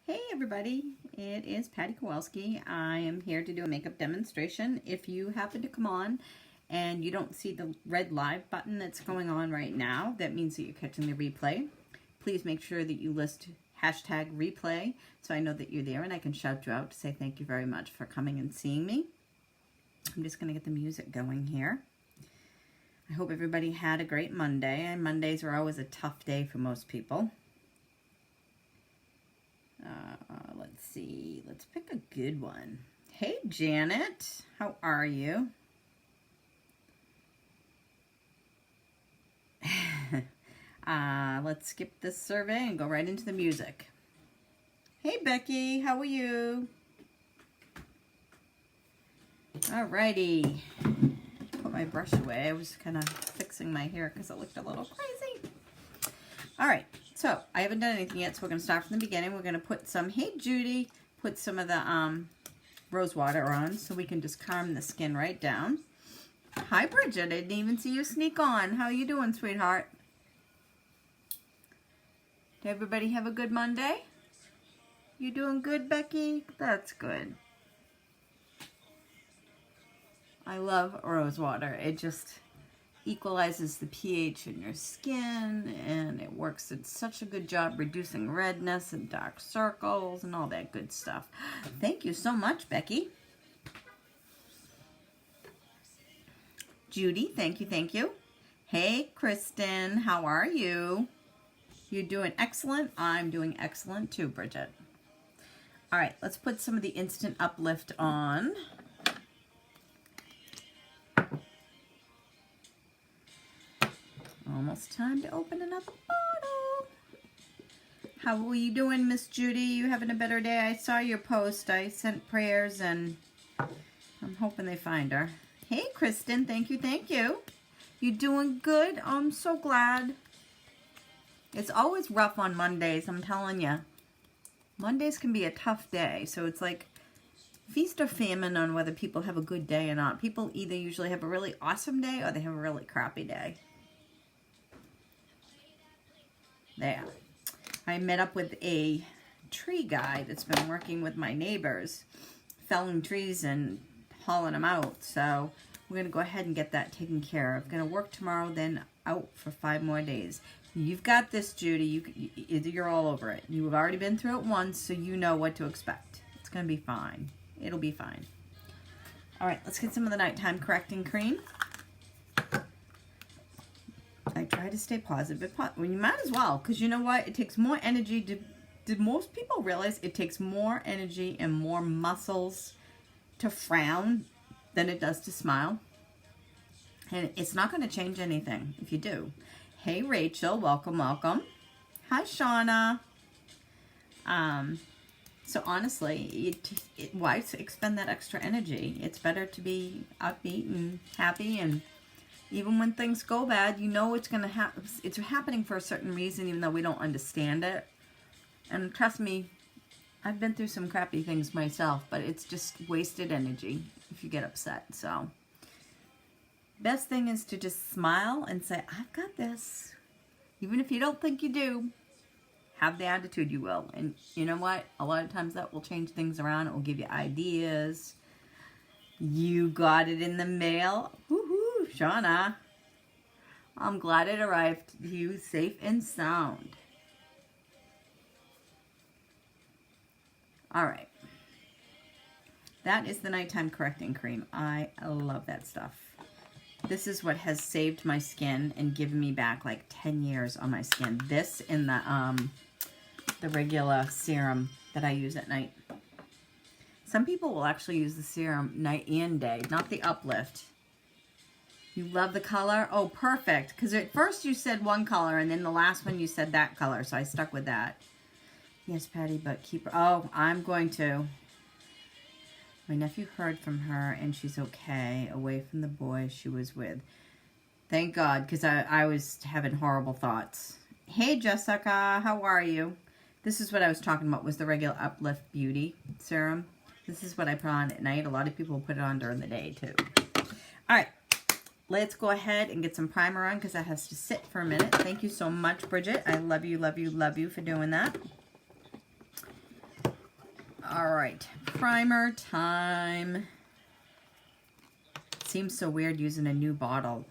Hey everybody, it is Patty Kowalski. I am here to do a makeup demonstration. If you happen to come on and you don't see the red live button that's going on right now, that means that you're catching the replay. Please make sure that you list hashtag replay so I know that you're there and I can shout you out to say thank you very much for coming and seeing me. I'm just going to get the music going here. I hope everybody had a great Monday. And Mondays are always a tough day for most people. Let's see. Let's pick a good one. Hey, Janet. How are you? Let's skip this survey and go right into the music. Hey, Becky. How are you? Alrighty. Put my brush away. I was kind of fixing my hair because it looked a little crazy. Alright. So, I haven't done anything yet, so we're going to start from the beginning. We're going to put some, hey Judy, put some of the rose water on so we can just calm the skin right down. Hi Bridget, I didn't even see you sneak on. How you doing, sweetheart? Did everybody have a good Monday? You doing good, Becky? That's good. I love rose water. It just equalizes the pH in your skin, and it works at such a good job reducing redness and dark circles and all that good stuff. Thank you so much, Becky. Judy, thank you, thank you. Hey, Kristen, how are you? You're doing excellent. I'm doing excellent too, Bridget. All right, let's put some of the Instant Uplift on. Almost time to open another bottle. How are you doing, Miss Judy? You having a better day? I saw your post. I sent prayers and I'm hoping they find her. Hey, Kristen. Thank you, thank you. You doing good? I'm so glad. It's always rough on Mondays, I'm telling you. Mondays can be a tough day, so it's like feast or famine on whether people have a good day or not. People either usually have a really awesome day or they have a really crappy day. There. I met up with a tree guy that's been working with my neighbors, felling trees and hauling them out. So we're going to go ahead and get that taken care of. Going to work tomorrow, then out for 5 more days. You've got this, Judy. You're all over it. You've already been through it once, so you know what to expect. It's going to be fine. It'll be fine. All right, let's get some of the nighttime correcting cream. I try to stay positive. Well, you might as well, because you know what? It takes more energy to... Did most people realize it takes more energy and more muscles to frown than it does to smile? And it's not going to change anything if you do. Hey, Rachel. Welcome, welcome. Hi, Shauna. So honestly, why expend that extra energy? It's better to be upbeat and happy, and even when things go bad, you know it's going to happen. It's happening for a certain reason, even though we don't understand it. And trust me, I've been through some crappy things myself, but it's just wasted energy if you get upset. So, best thing is to just smile and say, I've got this. Even if you don't think you do, have the attitude you will. And you know what? A lot of times that will change things around. It will give you ideas. You got it in the mail. Woohoo! Shauna, I'm glad it arrived to you safe and sound. All right. That is the nighttime correcting cream. I love that stuff. This is what has saved my skin and given me back like 10 years on my skin. This and the regular serum that I use at night. Some people will actually use the serum night and day, not the Uplift. You love the color? Oh, perfect. Because at first you said one color, and then the last one you said that color, so I stuck with that. Yes, Patty, but keep her... Oh, I'm going to. My nephew heard from her, and she's okay, away from the boy she was with. Thank God, because I was having horrible thoughts. Hey, Jessica, how are you? This is what I was talking about, was the regular Uplift Beauty Serum. This is what I put on at night. A lot of people put it on during the day, too. All right. Let's go ahead and get some primer on because that has to sit for a minute. Thank you so much, Bridget. I love you, love you, love you for doing that. All right, primer time. Seems so weird using a new bottle.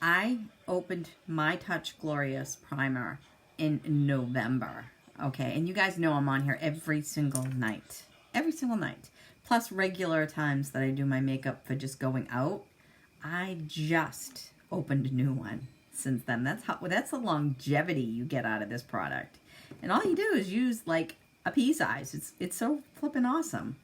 I opened My Touch Glorious primer in November, okay? And you guys know I'm on here every single night. Every single night. Plus regular times that I do my makeup for just going out. I just opened a new one since then. That's the longevity you get out of this product. And all you do is use like a pea size. It's so flippin' awesome.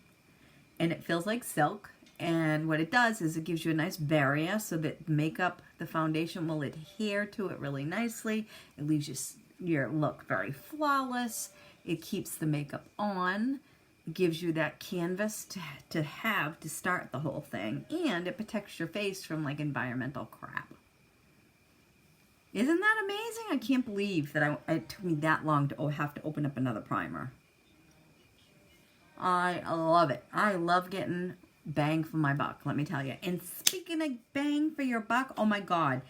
And it feels like silk. And what it does is it gives you a nice barrier so that makeup, the foundation will adhere to it really nicely. It leaves your look very flawless. It keeps the makeup on. It gives you that canvas to have to start the whole thing. And it protects your face from like environmental crap. Isn't that amazing? I can't believe that it took me that long to have to open up another primer. I love it. I love getting bang for my buck, let me tell you. And speaking of bang for your buck, oh my God.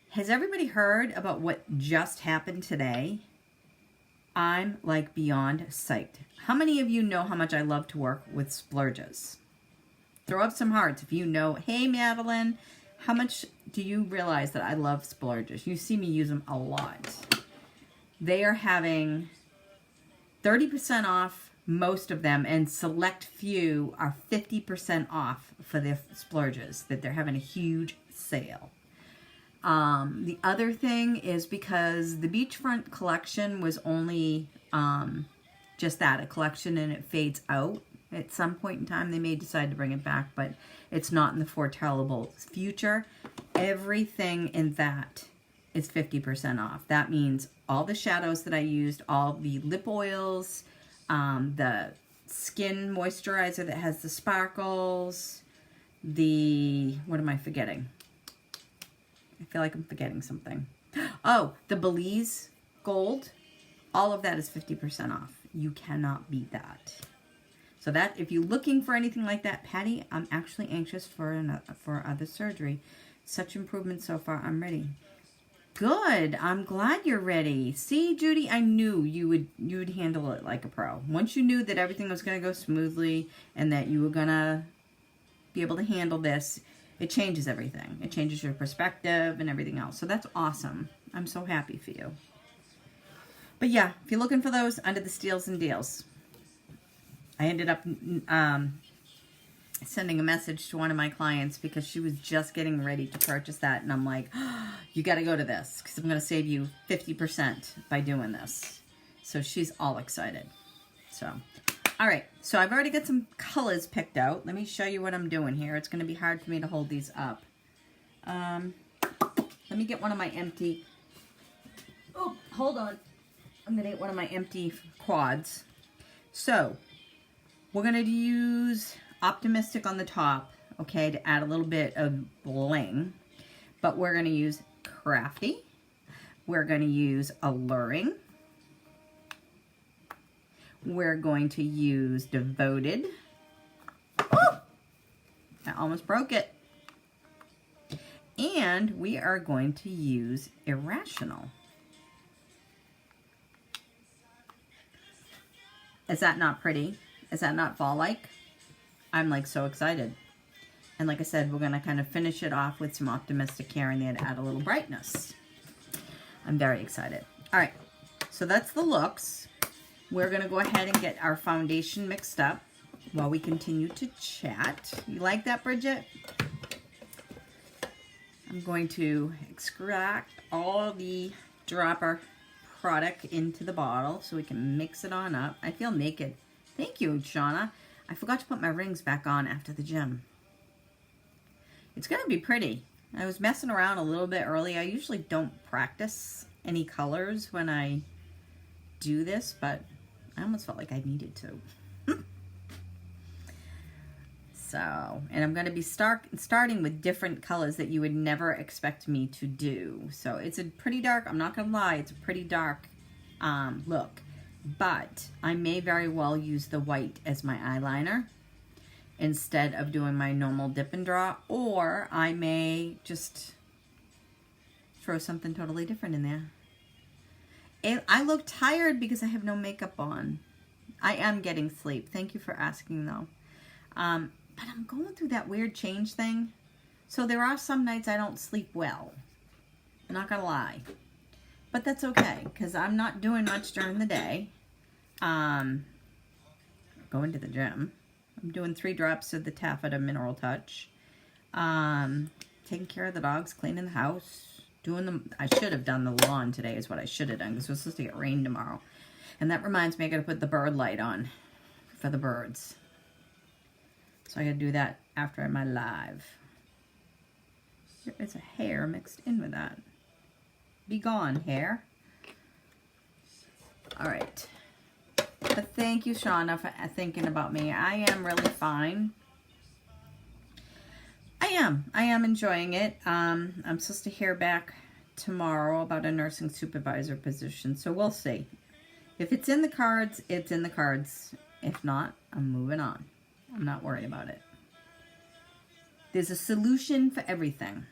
Has everybody heard about what just happened today? I'm like beyond psyched. How many of you know how much I love to work with splurges? Throw up some hearts if you know. Hey, Madeline, how much do you realize that I love splurges? You see me use them a lot. They are having 30% off most of them, and select few are 50% off for their splurges, that they're having a huge sale. The other thing is because the Beachfront collection was only just that, a collection, and it fades out. At some point in time, they may decide to bring it back, but it's not in the foretellable future. Everything in that is 50% off. That means all the shadows that I used, all the lip oils, the skin moisturizer that has the sparkles, what am I forgetting? I feel like I'm forgetting something. Oh, the Belize Gold, all of that is 50% off. You cannot beat that. So that, if you're looking for anything like that, Patty, I'm actually anxious for other surgery. Such improvement so far, I'm ready. Good. I'm glad you're ready. See, Judy, I knew you would handle it like a pro. Once you knew that everything was going to go smoothly and that you were going to be able to handle this, it changes everything. It changes your perspective and everything else. So that's awesome. I'm so happy for you. But yeah, if you're looking for those, under the steals and deals. I ended up sending a message to one of my clients because she was just getting ready to purchase that. And I'm like, oh, you got to go to this because I'm going to save you 50% by doing this. So she's all excited. So, all right. So I've already got some colors picked out. Let me show you what I'm doing here. It's going to be hard for me to hold these up. Let me get one of my empty. Oh, hold on. I'm going to get one of my empty quads. So we're going to use Optimistic on the top, okay, to add a little bit of bling. But we're going to use Crafty. We're going to use Alluring. We're going to use Devoted. Woo! I almost broke it. And we are going to use Irrational. Is that not pretty? Is that not fall-like? I'm like so excited. And like I said, we're going to kind of finish it off with some Optimistic here and there to add a little brightness. I'm very excited. All right, so that's the looks. We're going to go ahead and get our foundation mixed up while we continue to chat. You like that, Bridget? I'm going to extract all the dropper product into the bottle so we can mix it on up. I feel naked. Thank you, Shauna. I forgot to put my rings back on after the gym. It's going to be pretty. I was messing around a little bit early. I usually don't practice any colors when I do this, but I almost felt like I needed to. So, and I'm going to be starting with different colors that you would never expect me to do. So it's a pretty dark, I'm not going to lie, it's a pretty dark look. But I may very well use the white as my eyeliner instead of doing my normal dip and draw, or I may just throw something totally different in there. And I look tired because I have no makeup on. I am getting sleep. Thank you for asking, though. But I'm going through that weird change thing. So there are some nights I don't sleep well. I'm not going to lie. But that's okay, because I'm not doing much during the day. Going to the gym. I'm doing 3 drops of the Taffeta Mineral Touch. Taking care of the dogs, cleaning the house. I should have done the lawn today is what I should have done, because we're supposed to get rain tomorrow. And that reminds me, I got to put the bird light on for the birds. So I got to do that after my live. There is a hair mixed in with that. Be gone, hair. All right. But thank you, Shauna, for thinking about me. I am really fine. I am enjoying it. I'm supposed to hear back tomorrow about a nursing supervisor position. So we'll see. If it's in the cards, it's in the cards. If not, I'm moving on. I'm not worried about it. There's a solution for everything.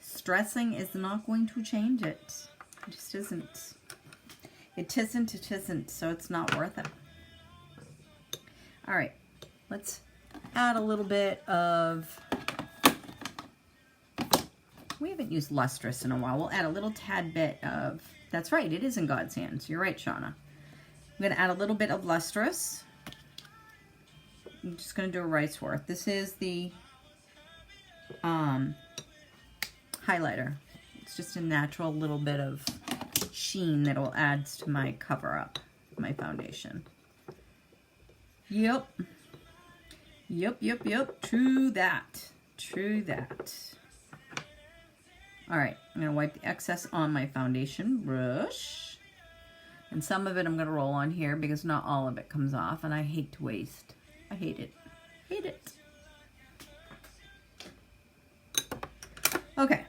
Stressing is not going to change it. It just isn't. It isn't, so it's not worth it. All right, let's add a little bit of, we haven't used Lustrous in a while. We'll add a little tad bit of, that's right, it is in God's hands. You're right, Shauna. I'm going to add a little bit of Lustrous. I'm just going to do a rice worth. This is the highlighter. It's just a natural little bit of sheen that will add to my cover up, my foundation. Yep. True that. All right, I'm going to wipe the excess on my foundation brush. And some of it I'm going to roll on here because not all of it comes off, and I hate to waste. I hate it. Okay.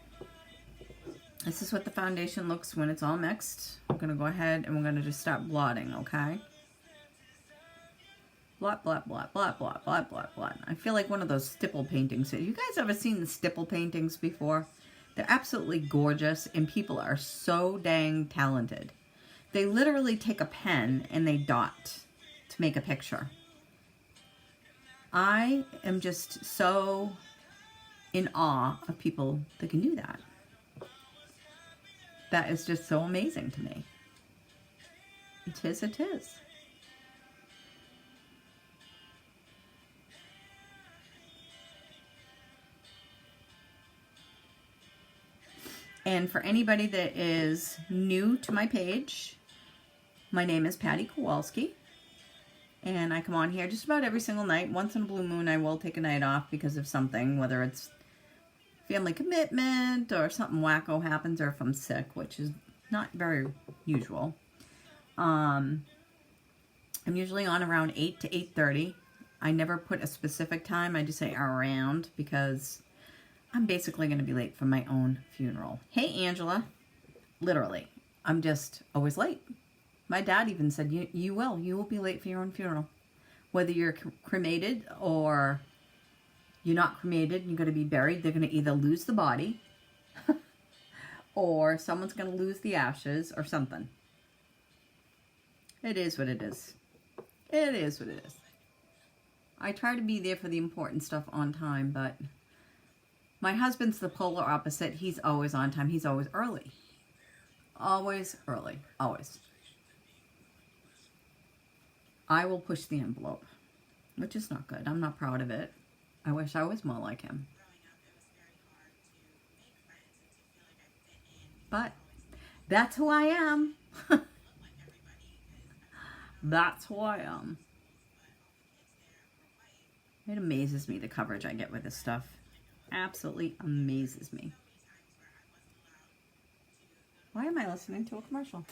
This is what the foundation looks when it's all mixed. I'm going to go ahead and we're going to just start blotting, okay? Blot. I feel like one of those stipple paintings. Have you guys ever seen the stipple paintings before? They're absolutely gorgeous, and people are so dang talented. They literally take a pen and they dot to make a picture. I am just so in awe of people that can do that. That is just so amazing to me. It is. And for anybody that is new to my page, my name is Patty Kowalski. And I come on here just about every single night. Once in a blue moon, I will take a night off because of something, whether it's family commitment or something wacko happens, or if I'm sick, which is not very usual. I'm usually on around 8 to 8:30. I never put a specific time. I just say around because I'm basically going to be late for my own funeral. Hey, Angela. Literally, I'm just always late. My dad even said, you will be late for your own funeral. Whether you're cremated or you're not cremated, you're going to be buried. They're going to either lose the body or someone's going to lose the ashes or something. It is what it is. I try to be there for the important stuff on time, but my husband's the polar opposite. He's always on time. He's always early. Always. I will push the envelope, which is not good. I'm not proud of it. I wish I was more like him. But that's who I am. That's who I am. It amazes me the coverage I get with this stuff. Absolutely amazes me. Why am I listening to a commercial?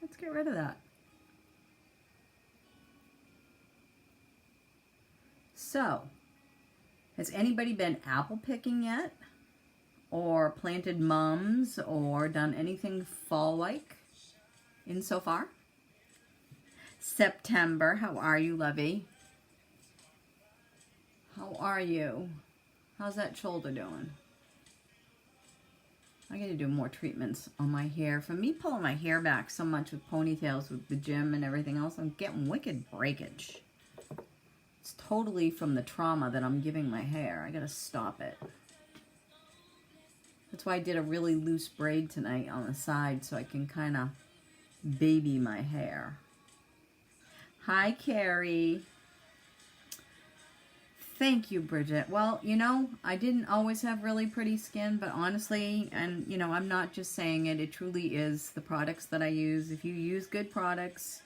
Let's get rid of that. So, has anybody been apple picking yet? Or planted mums? Or done anything fall-like in so far? September, how are you, Lovey? How are you? How's that shoulder doing? I gotta do more treatments on my hair. For me pulling my hair back so much with ponytails with the gym and everything else, I'm getting wicked breakage. It's totally from the trauma that I'm giving my hair. I gotta stop it. That's why I did a really loose braid tonight on the side so I can kind of baby my hair. Hi, Carrie. Thank you, Bridget. Well, you know, I didn't always have really pretty skin, but honestly, and you know, I'm not just saying it, it truly is the products that I use. If you use good products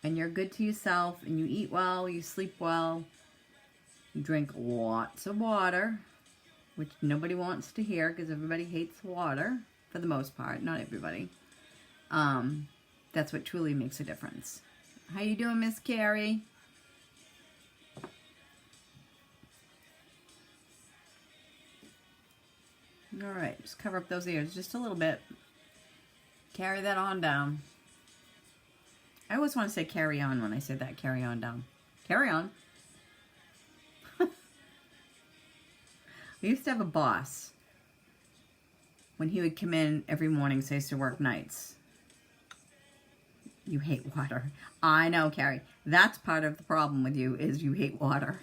and you're good to yourself and you eat well, you sleep well, you drink lots of water, which nobody wants to hear because everybody hates water for the most part, not everybody. That's what truly makes a difference. How you doing, Miss Carrie? All right, just cover up those ears just a little bit. Carry that on down. I always want to say carry on when I say that, carry on down. Carry on. I used to have a boss. When he would come in every morning, so I used to work nights. You hate water. I know, Carrie. That's part of the problem with you, is you hate water.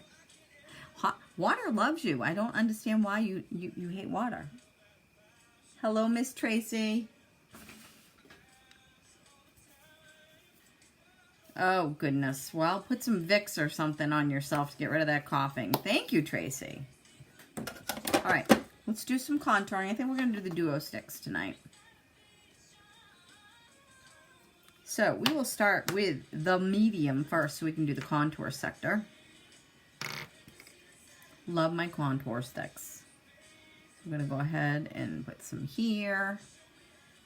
Water loves you. I don't understand why you hate water. Hello, Miss Tracy. Oh, goodness. Well, put some Vicks or something on yourself to get rid of that coughing. Thank you, Tracy. All right, let's do some contouring. I think we're going to do the duo sticks tonight. So we will start with the medium first so we can do the contour sector. Love my contour sticks. I'm going to go ahead and put some here,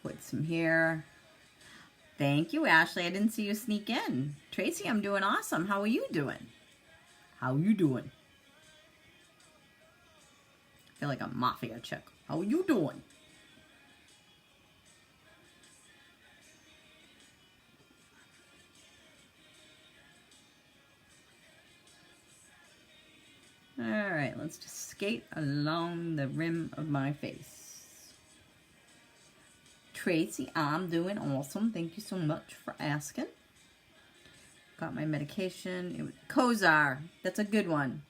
put some here. Thank you, Ashley. I didn't see you sneak in. Tracy, I'm doing awesome. How are you doing? How are you doing? I feel like a mafia chick. How are you doing? All right, let's just skate along the rim of my face. Tracy, I'm doing awesome. Thank you so much for asking. Got my medication. It was Cozar. That's a good one.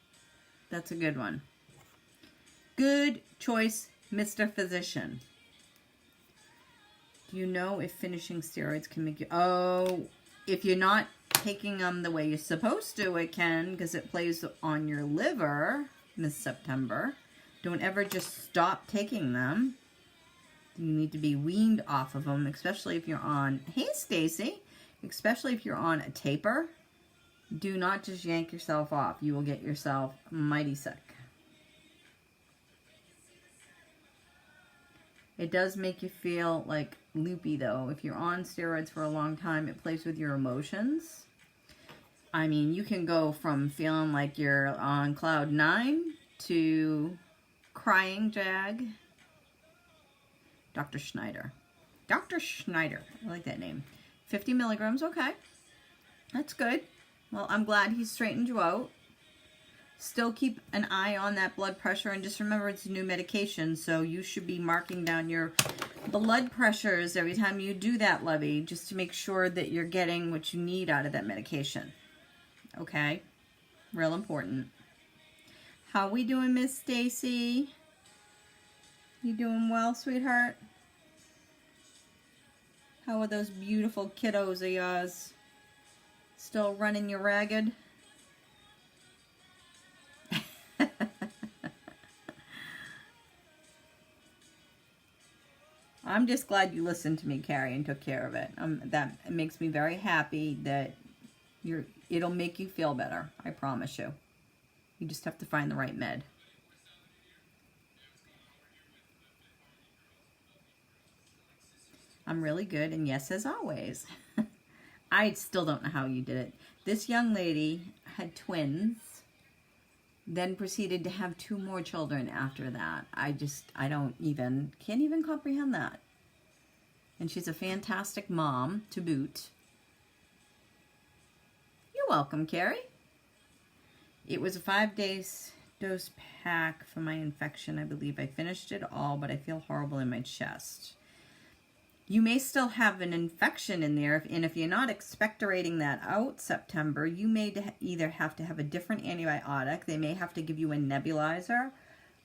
That's a good one. Good choice, Mr. Physician. Do you know if finishing steroids can make you... Oh, if you're not taking them the way you're supposed to, it can, because it plays on your liver, Miss September. Don't ever just stop taking them. You need to be weaned off of them, especially if you're on... Hey, Stacy. Especially if you're on a taper. Do not just yank yourself off. You will get yourself mighty sick. It does make you feel like loopy, though. If you're on steroids for a long time, it plays with your emotions. I mean, you can go from feeling like you're on cloud 9 to crying jag. Dr. Schneider. Dr. Schneider. I like that name. 50 milligrams. Okay. That's good. Well, I'm glad he straightened you out. Still keep an eye on that blood pressure, and just remember it's a new medication, so you should be marking down your blood pressures every time you do that, Lovey, just to make sure that you're getting what you need out of that medication. Okay? Real important. How we doing, Miss Stacy? You doing well, sweetheart? How are those beautiful kiddos of yours? Still running you ragged? I'm just glad you listened to me, Carrie, and took care of it. That makes me very happy that it'll make you feel better. I promise you. You just have to find the right med. I'm really good, and yes, as always. I still don't know how you did it. This young lady had twins, then proceeded to have 2 more children after that. Can't even comprehend that. And she's a fantastic mom to boot. You're welcome, Carrie. It was a 5 days dose pack for my infection. I believe I finished it all, but I feel horrible in my chest. You may still have an infection in there, and if you're not expectorating that out, September, you may either have to have a different antibiotic. They may have to give you a nebulizer.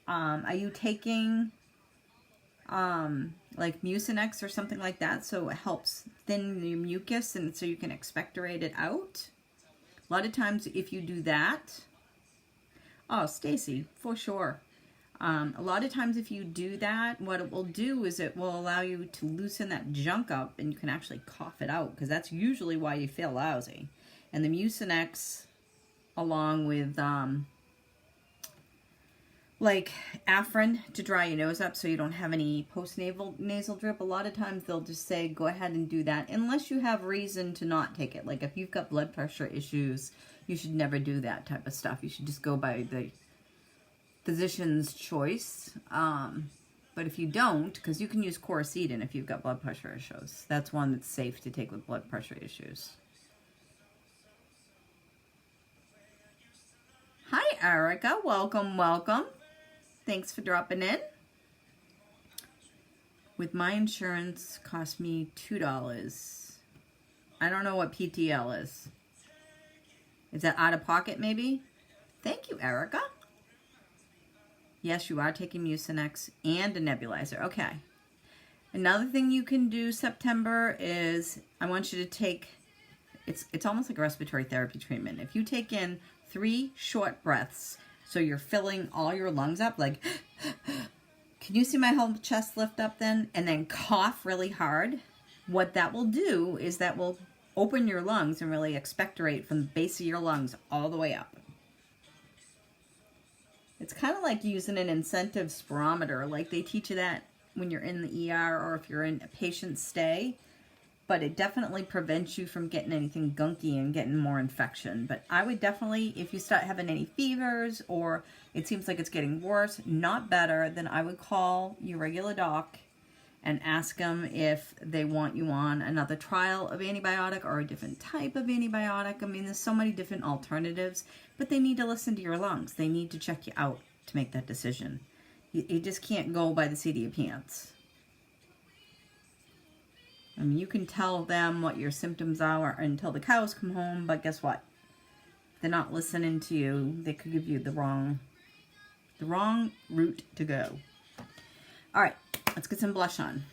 Are you taking like Mucinex or something like that so it helps thin the mucus and so you can expectorate it out? A lot of times if you do that, oh, Stacy, for sure. A lot of times if you do that, what it will do is it will allow you to loosen that junk up and you can actually cough it out, because that's usually why you feel lousy. And the Mucinex, along with like Afrin to dry your nose up so you don't have any nasal drip, a lot of times they'll just say go ahead and do that unless you have reason to not take it. Like if you've got blood pressure issues, you should never do that type of stuff. You should just go by the physician's choice. But if you don't, because you can use Coricidin if you've got blood pressure issues. That's one that's safe to take with blood pressure issues. Hi, Erica. Welcome, welcome. Thanks for dropping in. With my insurance, cost me $2. I don't know what PTL is. Is that out of pocket maybe? Thank you, Erica. Yes, you are taking Mucinex and a nebulizer. Okay. Another thing you can do, September, is I want you to take, it's almost like a respiratory therapy treatment. If you take in 3 short breaths, so you're filling all your lungs up, like, can you see my whole chest lift up then? And then cough really hard. What that will do is that will open your lungs and really expectorate from the base of your lungs all the way up. It's kind of like using an incentive spirometer, like they teach you that when you're in the ER or if you're in a patient stay, but it definitely prevents you from getting anything gunky and getting more infection. But I would definitely, if you start having any fevers or it seems like it's getting worse, not better, then I would call your regular doc and ask them if they want you on another trial of antibiotic or a different type of antibiotic. I mean, there's so many different alternatives, but they need to listen to your lungs. They need to check you out to make that decision. You just can't go by the seat of your pants. I mean, you can tell them what your symptoms are until the cows come home, but guess what? If they're not listening to you, they could give you the wrong route to go. All right, let's get some blush on.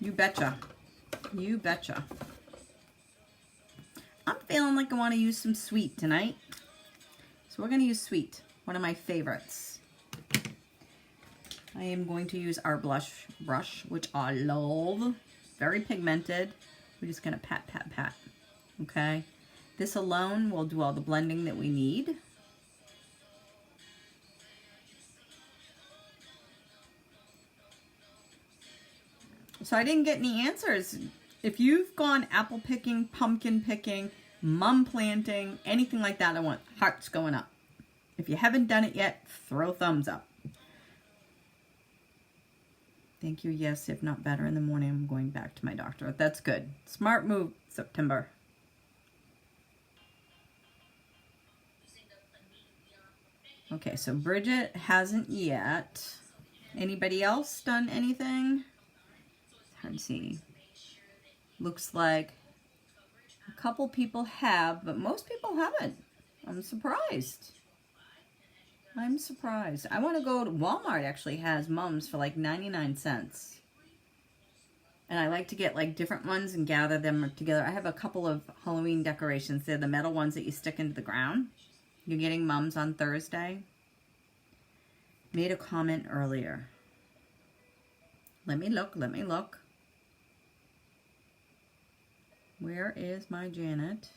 You betcha. You betcha. I'm feeling like I want to use some Sweet tonight. So we're going to use Sweet, one of my favorites. I am going to use our blush brush, which I love. Very pigmented. We're just going to pat, pat, pat. Okay? This alone will do all the blending that we need. So I didn't get any answers. If you've gone apple picking, pumpkin picking, mum planting, anything like that, I want hearts going up. If you haven't done it yet, throw thumbs up. Thank you. Yes, if not better in the morning, I'm going back to my doctor. That's good. Smart move, September. Okay, so Bridget hasn't yet. Anybody else done anything? It's hard to see. Looks like a couple people have, but most people haven't. I'm surprised. I'm surprised. I want to go to Walmart. Actually has mums for like 99 cents. And I like to get like different ones and gather them together. I have a couple of Halloween decorations. They're the metal ones that you stick into the ground. You're getting mums on Thursday. Made a comment earlier. Let me look. Let me look. Where is my Janet?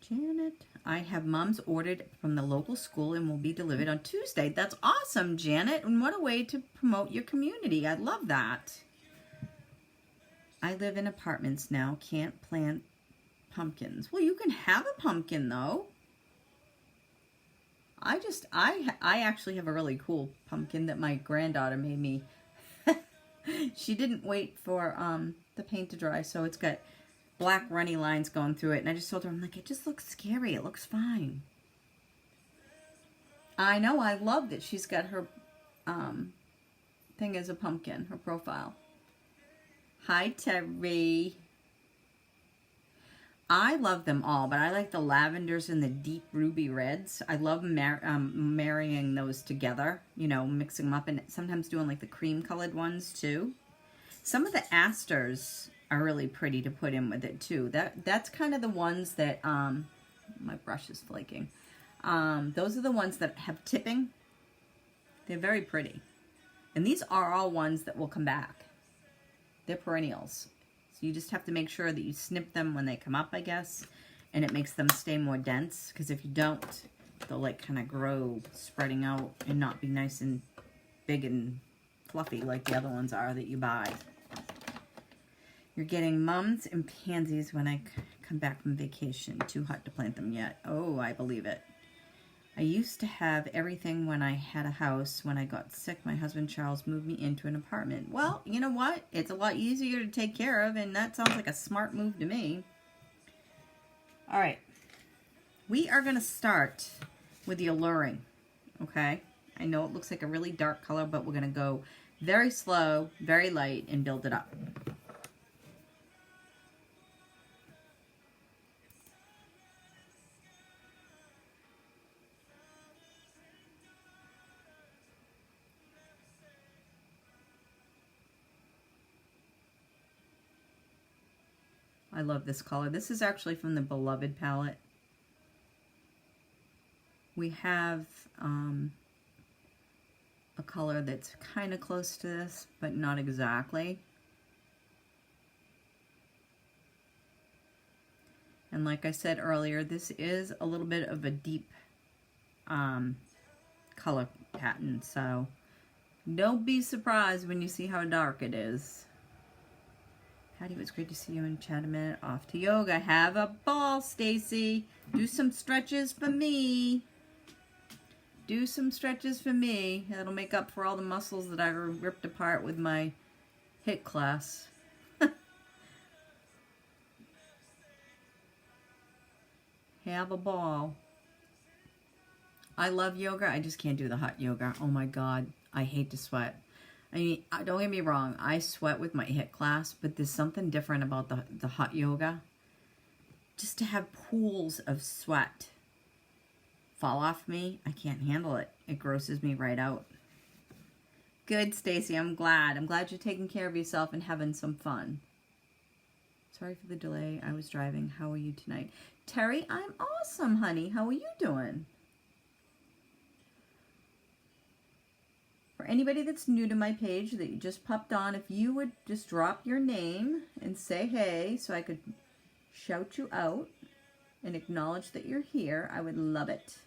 Janet, I have mums ordered from the local school and will be delivered on Tuesday. That's awesome, Janet. And what a way to promote your community. I love that. I live in apartments now. Can't plant pumpkins. Well, you can have a pumpkin, though. I actually have a really cool pumpkin that my granddaughter made me. She didn't wait for the paint to dry, so it's got black runny lines going through it. And I just told her, I'm like, it just looks scary. It looks fine. I know. I love that she's got her thing as a pumpkin, her profile. Hi, Terry. I love them all, but I like the lavenders and the deep ruby reds. I love marrying those together, you know, mixing them up, and sometimes doing like the cream colored ones too. Some of the asters are really pretty to put in with it too. That's kind of the ones that, my brush is flaking. Those are the ones that have tipping. They're very pretty. And these are all ones that will come back. They're perennials. So you just have to make sure that you snip them when they come up, I guess. And it makes them stay more dense. Because if you don't, they'll like kind of grow, spreading out, and not be nice and big and fluffy like the other ones are that you buy. You're getting mums and pansies when I come back from vacation. Too hot to plant them yet. Oh, I believe it. I used to have everything when I had a house. When I got sick, my husband Charles moved me into an apartment. Well, you know what? It's a lot easier to take care of, and that sounds like a smart move to me. All right. We are going to start with the alluring, okay? I know it looks like a really dark color, but we're going to go very slow, very light, and build it up. I love this color. This is actually from the Beloved palette. We have a color that's kind of close to this, but not exactly. And like I said earlier, this is a little bit of a deep color pattern, so don't be surprised when you see how dark it is. Patty, it was great to see you in chat a minute. Off to yoga. Have a ball, Stacy. Do some stretches for me. Do some stretches for me. That'll make up for all the muscles that I ripped apart with my HIIT class. Have a ball. I love yoga. I just can't do the hot yoga. Oh my God. I hate to sweat. I mean, don't get me wrong, I sweat with my HIIT class, but there's something different about the hot yoga. Just to have pools of sweat fall off me, I can't handle it. It grosses me right out. Good, Stacy, I'm glad. I'm glad you're taking care of yourself and having some fun. Sorry for the delay. I was driving. How are you tonight? Terry, I'm awesome, honey. How are you doing? For anybody that's new to my page that you just popped on, if you would just drop your name and say hey so I could shout you out and acknowledge that you're here, I would love it.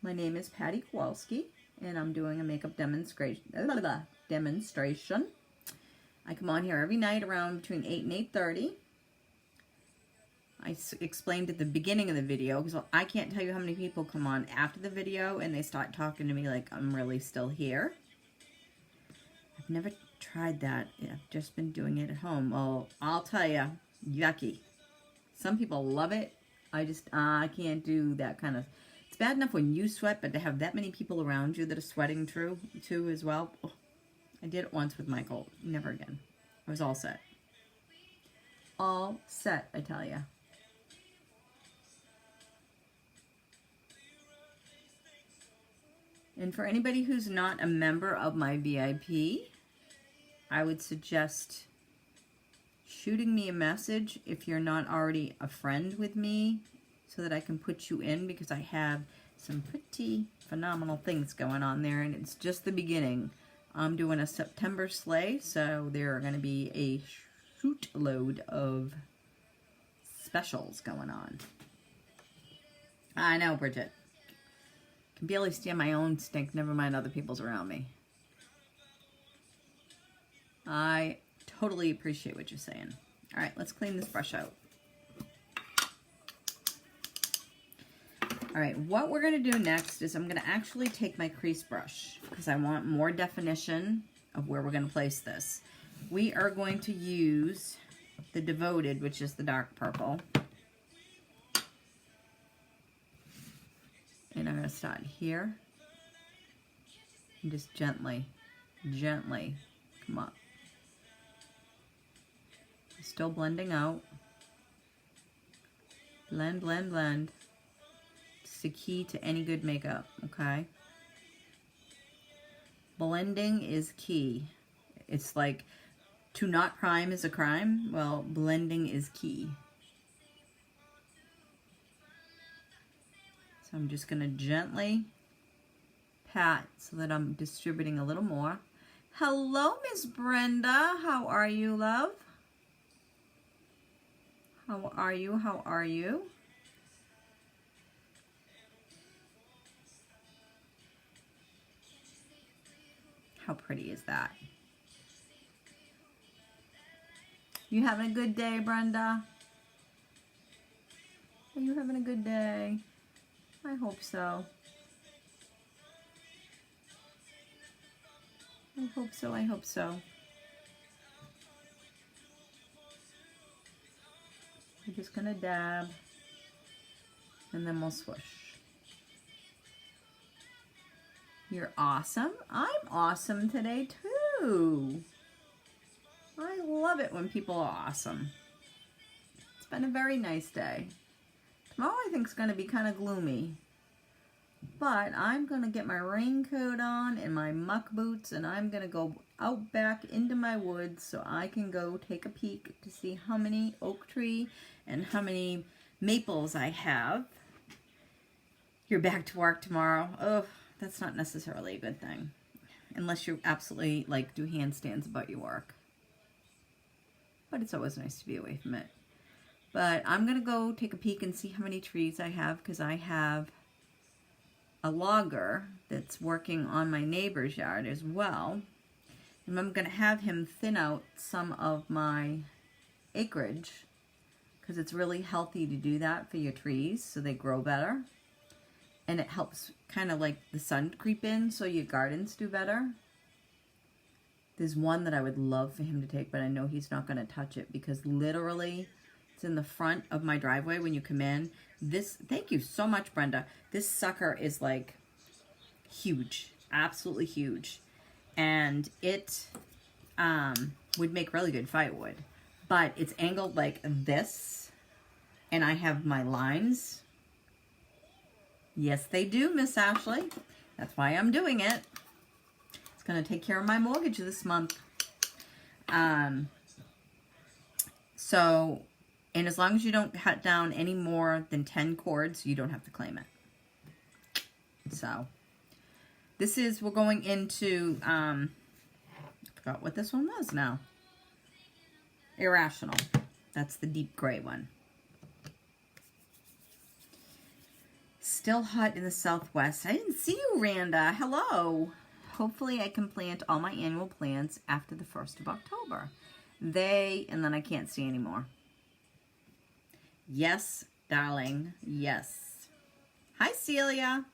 My name is Patty Kowalski, and I'm doing a makeup demonstration. I come on here every night around between 8 and 8:30. I explained at the beginning of the video, because I can't tell you how many people come on after the video and they start talking to me like I'm really still here. I've never tried that. I've just been doing it at home. Well, I'll tell you, yucky. Some people love it. I can't do that kind of... It's bad enough when you sweat, but to have that many people around you that are sweating too as well. Oh, I did it once with Michael. Never again. I was all set. All set, I tell you. And for anybody who's not a member of my VIP, I would suggest shooting me a message if you're not already a friend with me so that I can put you in, because I have some pretty phenomenal things going on there, and it's just the beginning. I'm doing a September sleigh, so there are going to be a shoot load of specials going on. I know, Bridget. Can barely stand my own stink, never mind other people's around me. I totally appreciate what you're saying. All right, let's clean this brush out. All right, what we're going to do next is I'm going to actually take my crease brush because I want more definition of where we're going to place this. We are going to use the Devoted, which is the dark purple. And I'm going to start here. And just gently come up. Still blending out. Blend, blend, blend. It's the key to any good makeup, okay? Blending is key. It's like to not prime is a crime. Well, blending is key. So I'm just going to gently pat so that I'm distributing a little more. Hello, Miss Brenda. How are you, love? How are you? How are you? How pretty is that? You having a good day, Brenda? Are you having a good day? I hope so. I hope so, I hope so. I'm just gonna dab and then we'll swoosh. You're awesome. I'm awesome today too. I love it when people are awesome. It's been a very nice day. Tomorrow I think is going to be kind of gloomy. But I'm going to get my raincoat on and my muck boots and I'm going to go out back into my woods so I can go take a peek to see how many oak tree and how many maples I have. You're back to work tomorrow. Oh, that's not necessarily a good thing. Unless you absolutely like do handstands about your work. But it's always nice to be away from it. But I'm going to go take a peek and see how many trees I have because I have a logger that's working on my neighbor's yard as well. And I'm going to have him thin out some of my acreage because it's really healthy to do that for your trees so they grow better. And it helps kind of like the sun creep in so your gardens do better. There's one that I would love for him to take, but I know he's not going to touch it because literally it's in the front of my driveway when you come in. This, thank you so much, Brenda. This sucker is like huge, absolutely huge. And it would make really good firewood. But it's angled like this, and I have my lines. Yes, they do, Miss Ashley. That's why I'm doing it. It's going to take care of my mortgage this month. So, and as long as you don't cut down any more than 10 cords, you don't have to claim it. So, this is, we're going into, I forgot what this one was now. Irrational. That's the deep gray one. Still hot in the southwest. I didn't see you, Randa. Hello. Hopefully I can plant all my annual plants after the 1st of October. And then I can't see anymore. Yes, darling. Yes. Hi, Celia.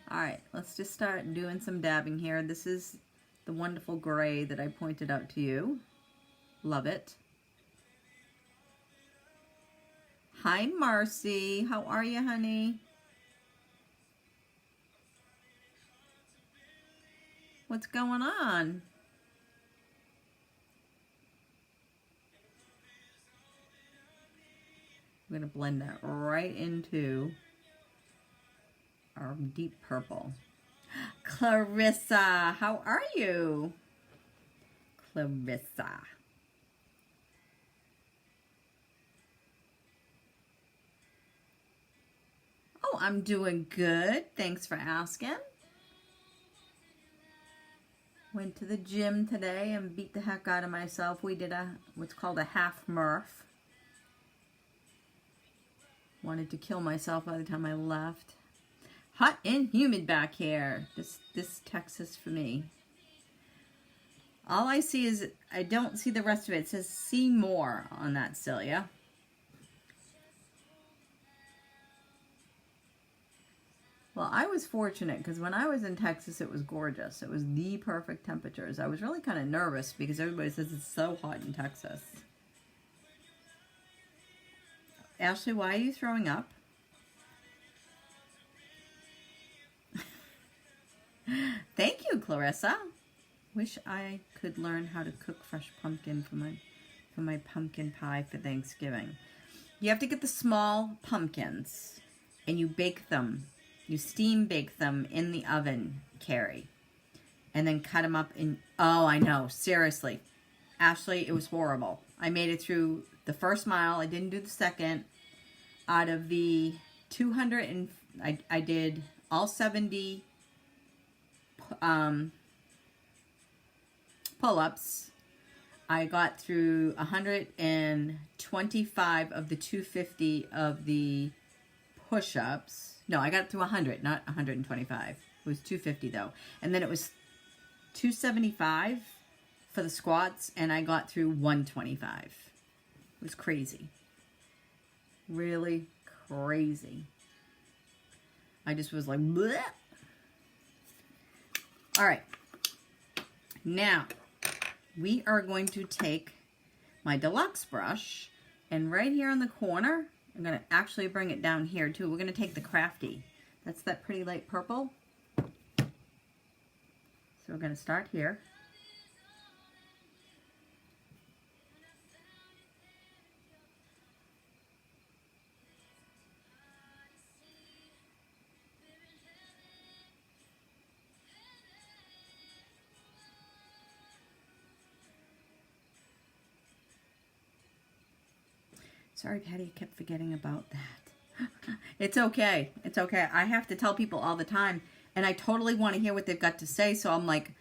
All right, let's just start doing some dabbing here. This is the wonderful gray that I pointed out to you. Love it. Hi, Marcy. How are you, honey? What's going on? I'm going to blend that right into our deep purple. Clarissa, how are you? Clarissa. Oh, I'm doing good. Thanks for asking. Went to the gym today and beat the heck out of myself. We did what's called a half Murph. Wanted to kill myself by the time I left. Hot and humid back here. This Texas for me. All I see is, I don't see the rest of it. It says see more on that, Celia. Well, I was fortunate because when I was in Texas, it was gorgeous. It was the perfect temperatures. I was really kind of nervous because everybody says it's so hot in Texas. Ashley, why are you throwing up? Thank you, Clarissa. Wish I could learn how to cook fresh pumpkin for my pumpkin pie for Thanksgiving. You have to get the small pumpkins and you bake them. You steam bake them in the oven, Carrie. And then cut them up in... Oh, I know. Seriously. Ashley, it was horrible. I made it through the first mile. I didn't do the second. Out of the 200 and... I did all 70 pull-ups. I got through 125 of the 250 of the push-ups. No, I got through 100, not 125. It was 250 though. And then it was 275 for the squats, and I got through 125. It was crazy. Really crazy. I just was like, bleh. All right. Now, we are going to take my deluxe brush, and right here in the corner, I'm going to actually bring it down here too. We're going to take the Crafty. That's that pretty light purple. So we're going to start here. Sorry, Patty, I kept forgetting about that. It's okay. It's okay. I have to tell people all the time, and I totally want to hear what they've got to say, so I'm like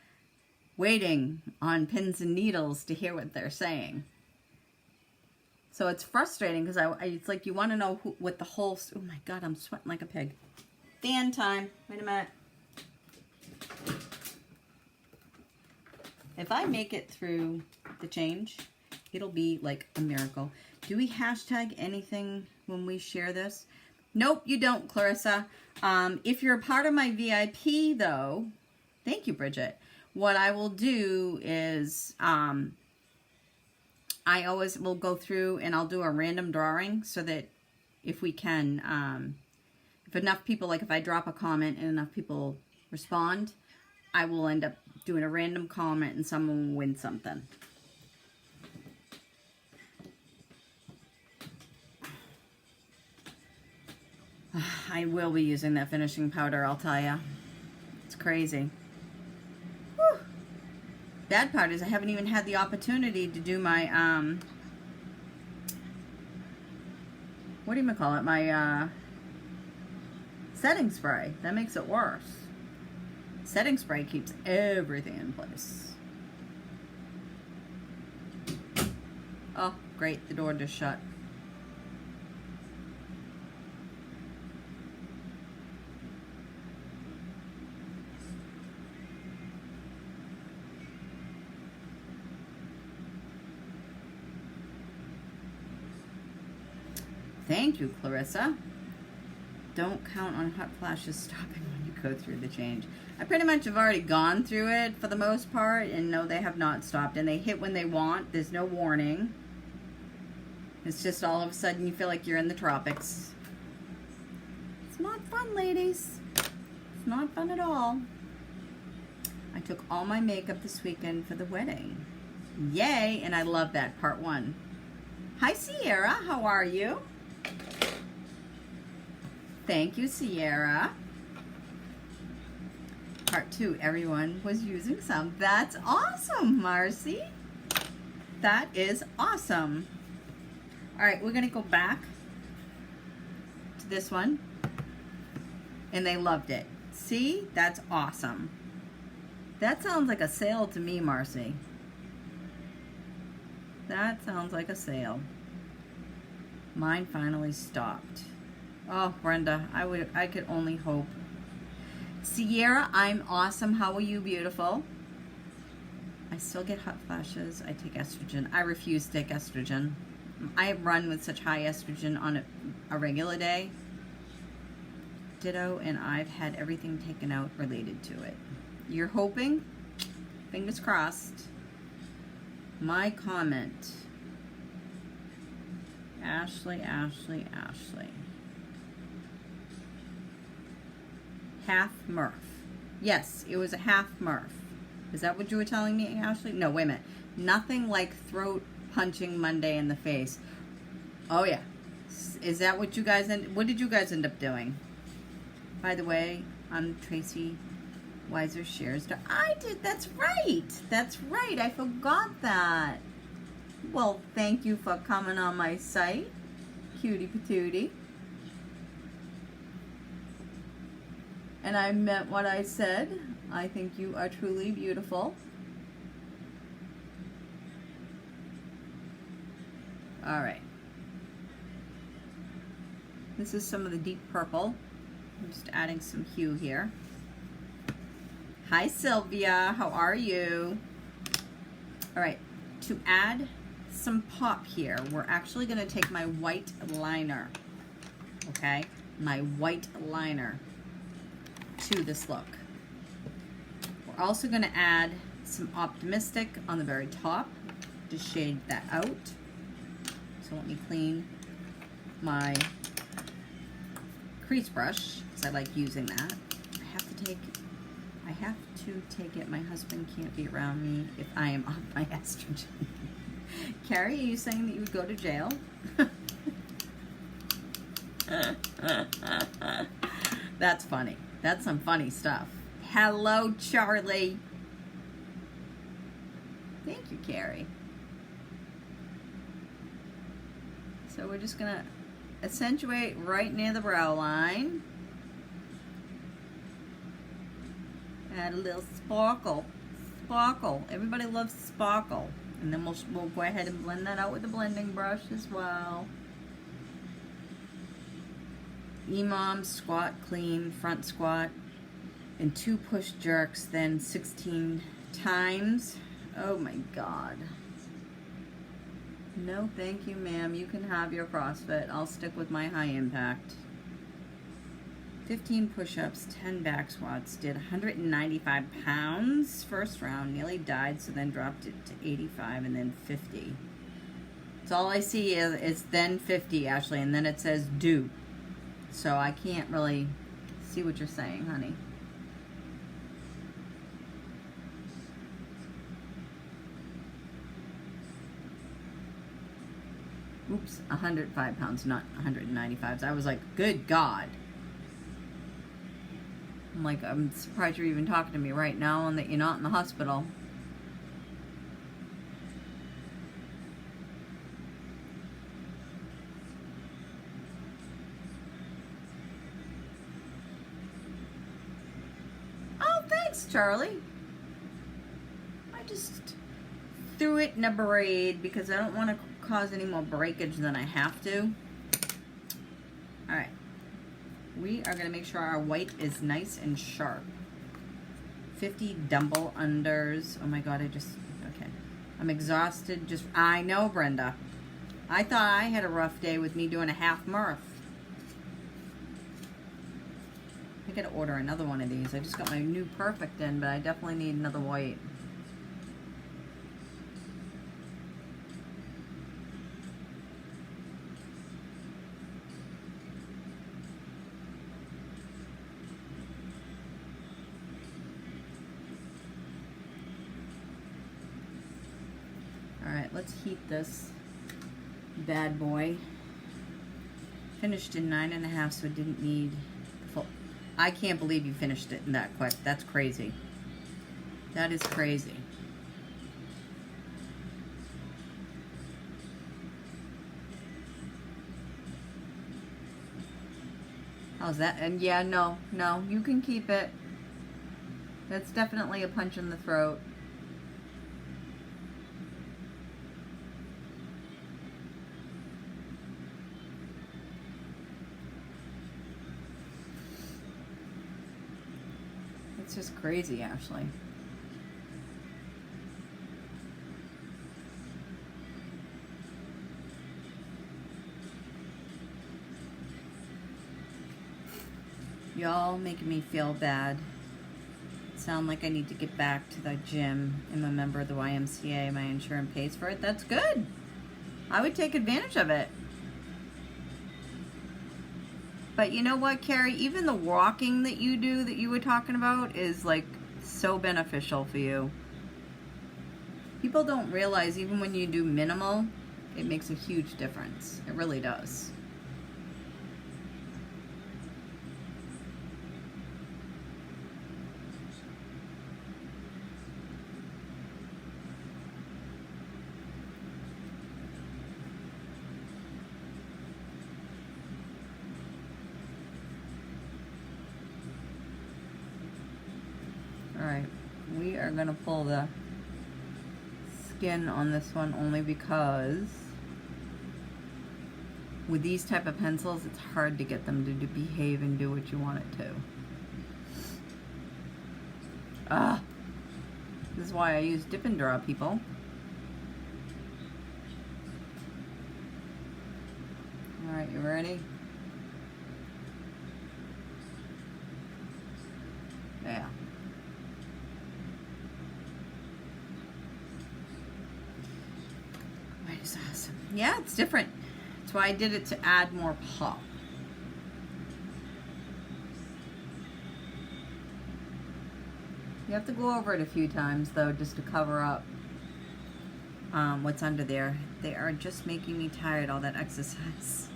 waiting on pins and needles to hear what they're saying. So it's frustrating because it's like you want to know what the whole... Oh my God, I'm sweating like a pig. Fan time. Wait a minute. If I make it through the change, it'll be like a miracle. Do we hashtag anything when we share this? Nope, you don't, Clarissa. If you're a part of my VIP, though, thank you, Bridget. What I will do is I always will go through and I'll do a random drawing so that if we can, if enough people, like if I drop a comment and enough people respond, I will end up doing a random comment and someone will win something. I will be using that finishing powder, I'll tell you. It's crazy. Whew. Bad part is I haven't even had the opportunity to do my, what do you call it? My, setting spray. That makes it worse. Setting spray keeps everything in place. Oh, great. The door just shut. Thank you, Clarissa. Don't count on hot flashes stopping when you go through the change. I pretty much have already gone through it for the most part, and no, they have not stopped. And they hit when they want. There's no warning. It's just all of a sudden you feel like you're in the tropics. It's not fun, ladies. It's not fun at all. I took all my makeup this weekend for the wedding. Yay! And I love that, part one. Hi, Sierra. How are you? Thank you, Sierra. Part two, everyone was using some. That's awesome, Marcy. That is awesome. All right, we're gonna go back to this one. And they loved it. See, that's awesome. That sounds like a sale to me, Marcy. That sounds like a sale. Mine finally stopped. Oh, Brenda, I could only hope. Sierra, I'm awesome. How are you, beautiful? I still get hot flashes. I take estrogen. I refuse to take estrogen. I run with such high estrogen on a regular day. ditto, and I've had everything taken out related to it. You're hoping? Fingers crossed. My comment. Ashley. Half Murph. Yes, it was a half Murph. Is that what you were telling me, Ashley? No, wait a minute. Nothing like throat punching Monday in the face. Oh yeah. Is that what you guys what did you guys end up doing? By the way, I'm Tracy Weiser Shares. I did. That's right. That's right. I forgot that. Well, thank you for coming on my site, cutie patootie. And I meant what I said. I think you are truly beautiful. All right. This is some of the deep purple. I'm just adding some hue here. Hi, Sylvia. How are you? All right. To add some pop here, we're actually going to take my white liner. Okay? My white liner to this look. We're also going to add some Optimistic on the very top to shade that out. So let me clean my crease brush because I like using that. I have to take it. My husband can't be around me if I am off my estrogen. Carrie, are you saying that you would go to jail? That's funny. That's some funny stuff. Hello, Charlie. Thank you, Carrie. So we're just gonna accentuate right near the brow line. Add a little sparkle. Sparkle. Everybody loves sparkle. And then we'll go ahead and blend that out with the blending brush as well. EMOM, squat, clean, front squat, and 2 push jerks, then 16 times. Oh my God. No, thank you, ma'am. You can have your CrossFit. I'll stick with my high impact. 15 push-ups, 10 back squats. Did 195 pounds first round. Nearly died, so then dropped it to 85 and then 50. So all I see is then 50, Ashley, and then it says do. So I can't really see what you're saying, honey. Oops, 105 pounds, not 195. So I was like, good God. I'm like, I'm surprised you're even talking to me right now and that you're not in the hospital. Oh, thanks, Charlie. I just threw it in a braid because I don't want to cause any more breakage than I have to. All right. We are going to make sure our white is nice and sharp. 50 dumbbell unders. Oh my God, okay. I'm exhausted. I know, Brenda. I thought I had a rough day with me doing a half Murph. I gotta order another one of these. I just got my new Perfect in, but I definitely need another white. Alright, let's heat this bad boy. Finished in 9.5, so it didn't need the full. I can't believe you finished it in that quick. That's crazy. That is crazy. How's that? And yeah, no, you can keep it. That's definitely a punch in the throat. It's just crazy, Ashley. Y'all making me feel bad. Sound like I need to get back to the gym. I'm a member of the YMCA. My insurance pays for it. That's good. I would take advantage of it. But you know what, Carrie? Even the walking that you do that you were talking about is like so beneficial for you. People don't realize even when you do minimal, it makes a huge difference. It really does. Alright, we are going to pull the skin on this one only because with these type of pencils it's hard to get them to behave and do what you want it to. This is why I use dip and draw, people. Alright, you ready? Yeah. White is awesome. Yeah, it's different. That's why I did it to add more pop. You have to go over it a few times though, just to cover up what's under there. They are just making me tired, all that exercise.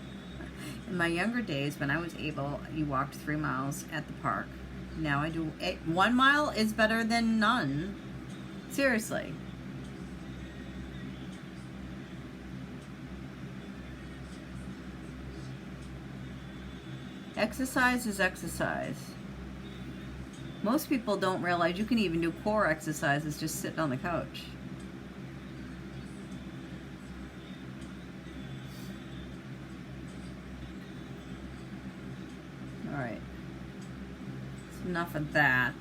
In my younger days, when I was able, you walked 3 miles at the park. Now I do 1 mile is better than none. Seriously. Exercise is exercise. Most people don't realize you can even do core exercises just sitting on the couch. Alright. That's enough of that.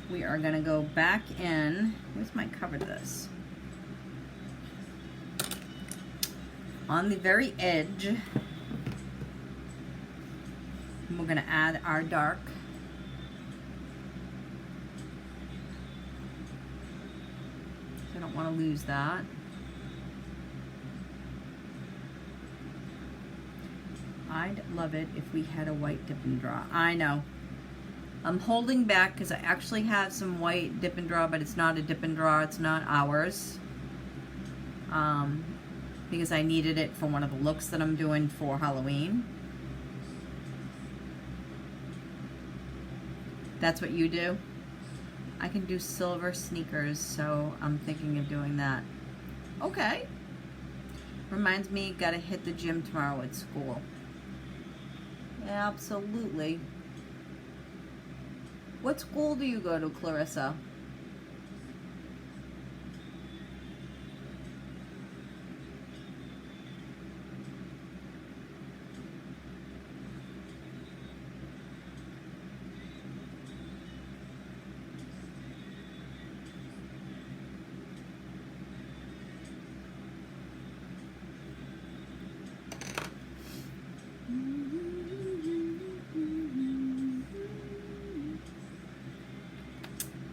We are going to go back in. Where's my cover this? On the very edge, we're going to add our dark. I don't want to lose that. I'd love it if we had a white dip and draw. I know. I'm holding back because I actually have some white dip and draw, but it's not a dip and draw. It's not ours. Because I needed it for one of the looks that I'm doing for Halloween. That's what you do? I can do silver sneakers, so I'm thinking of doing that. Okay. Reminds me, gotta hit the gym tomorrow at school. Absolutely. What school do you go to, Clarissa?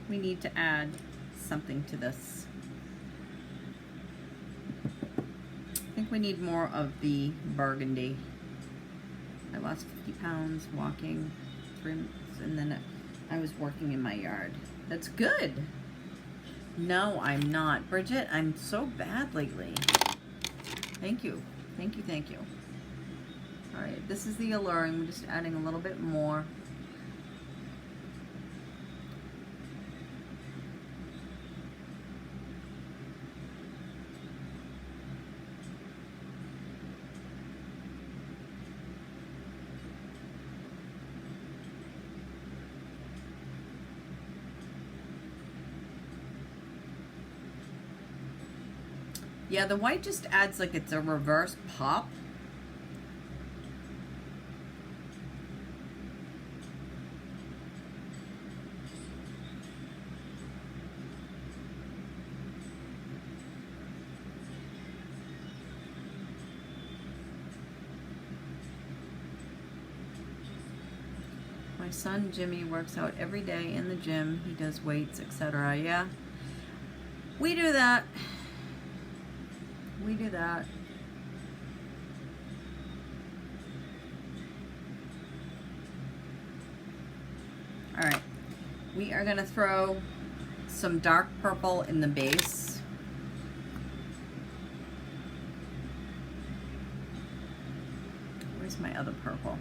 We need to add something to this. I think we need more of the burgundy. I lost 50 pounds walking 3 months, and then I was working in my yard. That's good. No, I'm not. Bridget, I'm so bad lately. Thank you. Thank you, thank you. All right, this is the alluring. I'm just adding a little bit more. Yeah, the white just adds like it's a reverse pop. My son Jimmy works out every day in the gym. He does weights, etc. Yeah. We do that. We do that. All right. We are going to throw some dark purple in the base. Where's my other purple?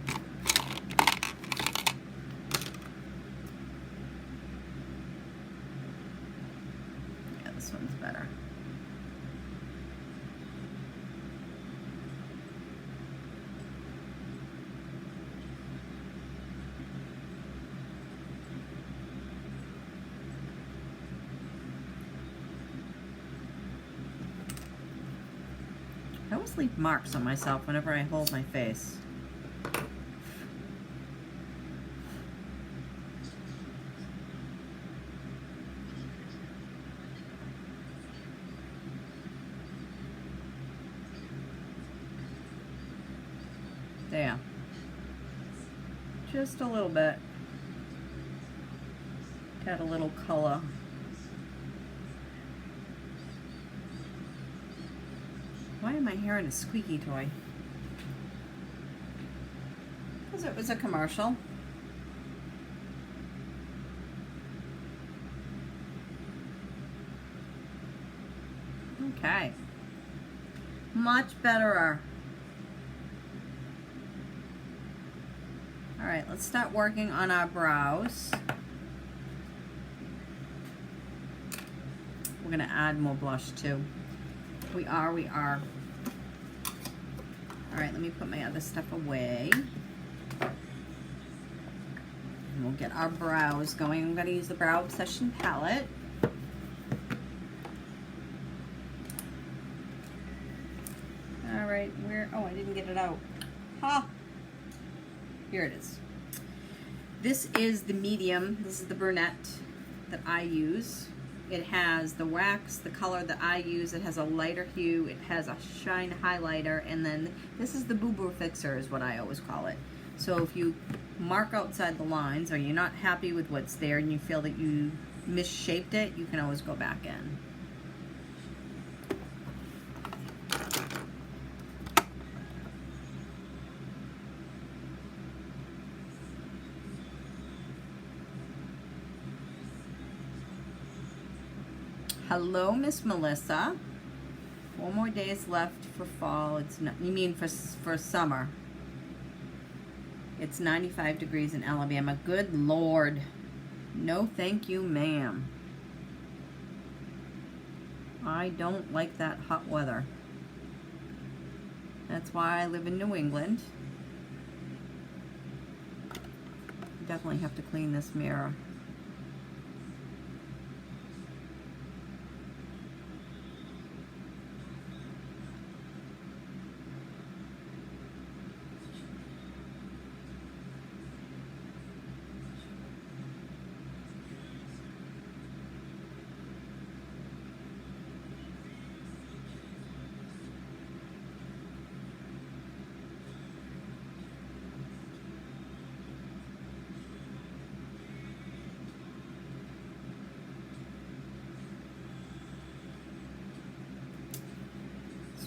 Yeah, this one's better. I always leave marks on myself whenever I hold my face. There. Just a little bit. Got a little color. Why am I hearing a squeaky toy? Because it was a commercial. Okay. Much better. All right, let's start working on our brows. We're gonna add more blush too. We are. All right, let me put my other stuff away. And we'll get our brows going. I'm gonna use the Brow Obsession palette. All right, oh, I didn't get it out. Ha! Here it is. This is the medium. This is the brunette that I use. It has the wax, the color that I use. It has a lighter hue. It has a shine highlighter. And then this is the Boo Boo Fixer is what I always call it. So if you mark outside the lines or you're not happy with what's there and you feel that you misshaped it, you can always go back in. Hello, Miss Melissa. 4 more days left for fall. It's not, you mean for summer? It's 95 degrees in Alabama. Good Lord. No, thank you, ma'am. I don't like that hot weather. That's why I live in New England. Definitely have to clean this mirror.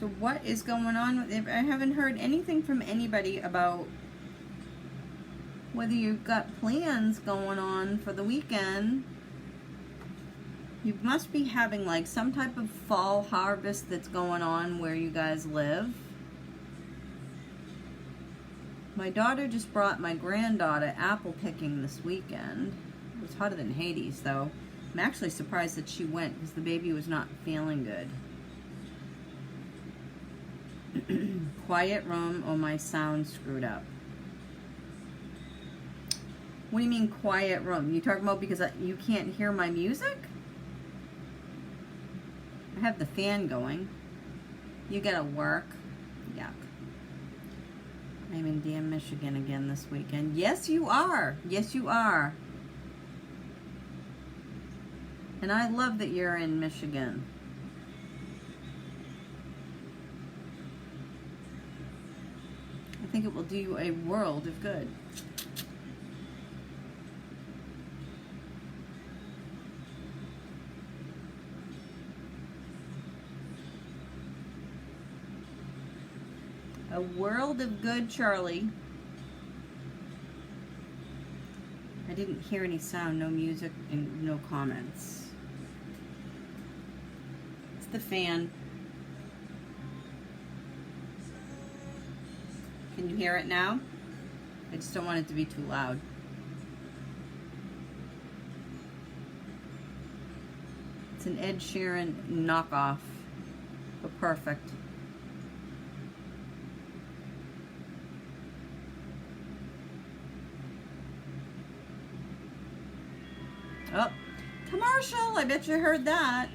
So what is going on? I haven't heard anything from anybody about whether you've got plans going on for the weekend. You must be having like some type of fall harvest that's going on where you guys live. My daughter just brought my granddaughter apple picking this weekend. It was hotter than Hades though. I'm actually surprised that she went because the baby was not feeling good. Quiet room or my sound screwed up. What do you mean quiet room? You talking about because you can't hear my music? I have the fan going. You gotta work. Yuck. I'm in damn Michigan again this weekend. Yes, you are. Yes, you are. And I love that you're in Michigan. I think it will do you a world of good. A world of good, Charlie. I didn't hear any sound, no music, and no comments. It's the fan. Can you hear it now? I just don't want it to be too loud. It's an Ed Sheeran knockoff, but perfect. Oh, commercial! I bet you heard that.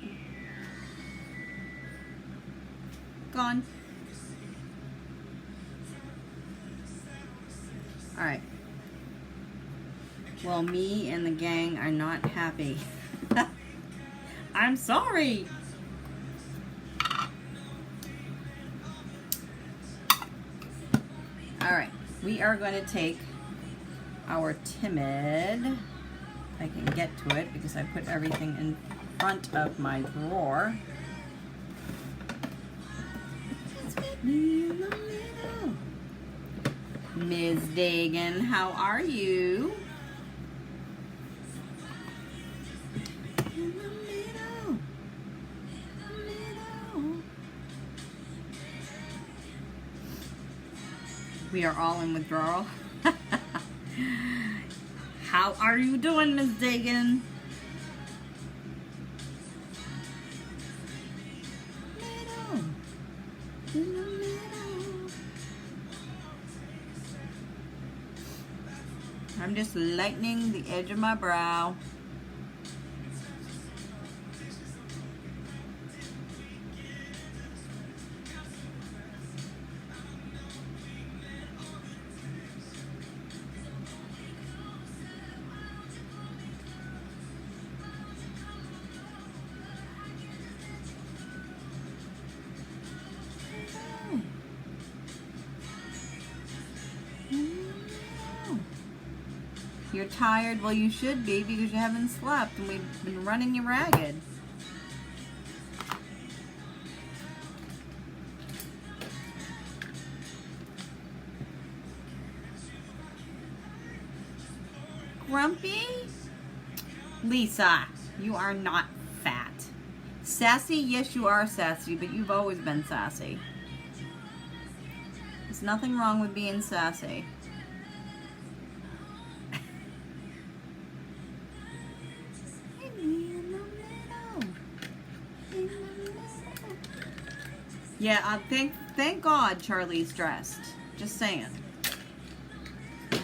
Gone. Alright. Well, me and the gang are not happy. I'm sorry. Alright. We are going to take our Timid. I can get to it because I put everything in front of my drawer. Ms. Dagan, how are you? We are all in withdrawal. How are you doing, Ms. Dagan? I'm just lightening the edge of my brow. You're tired? Well, you should be because you haven't slept and we've been running you ragged. Grumpy? Lisa, you are not fat. Sassy? Yes, you are sassy, but you've always been sassy. There's nothing wrong with being sassy. Yeah, thank God Charlie's dressed. Just saying.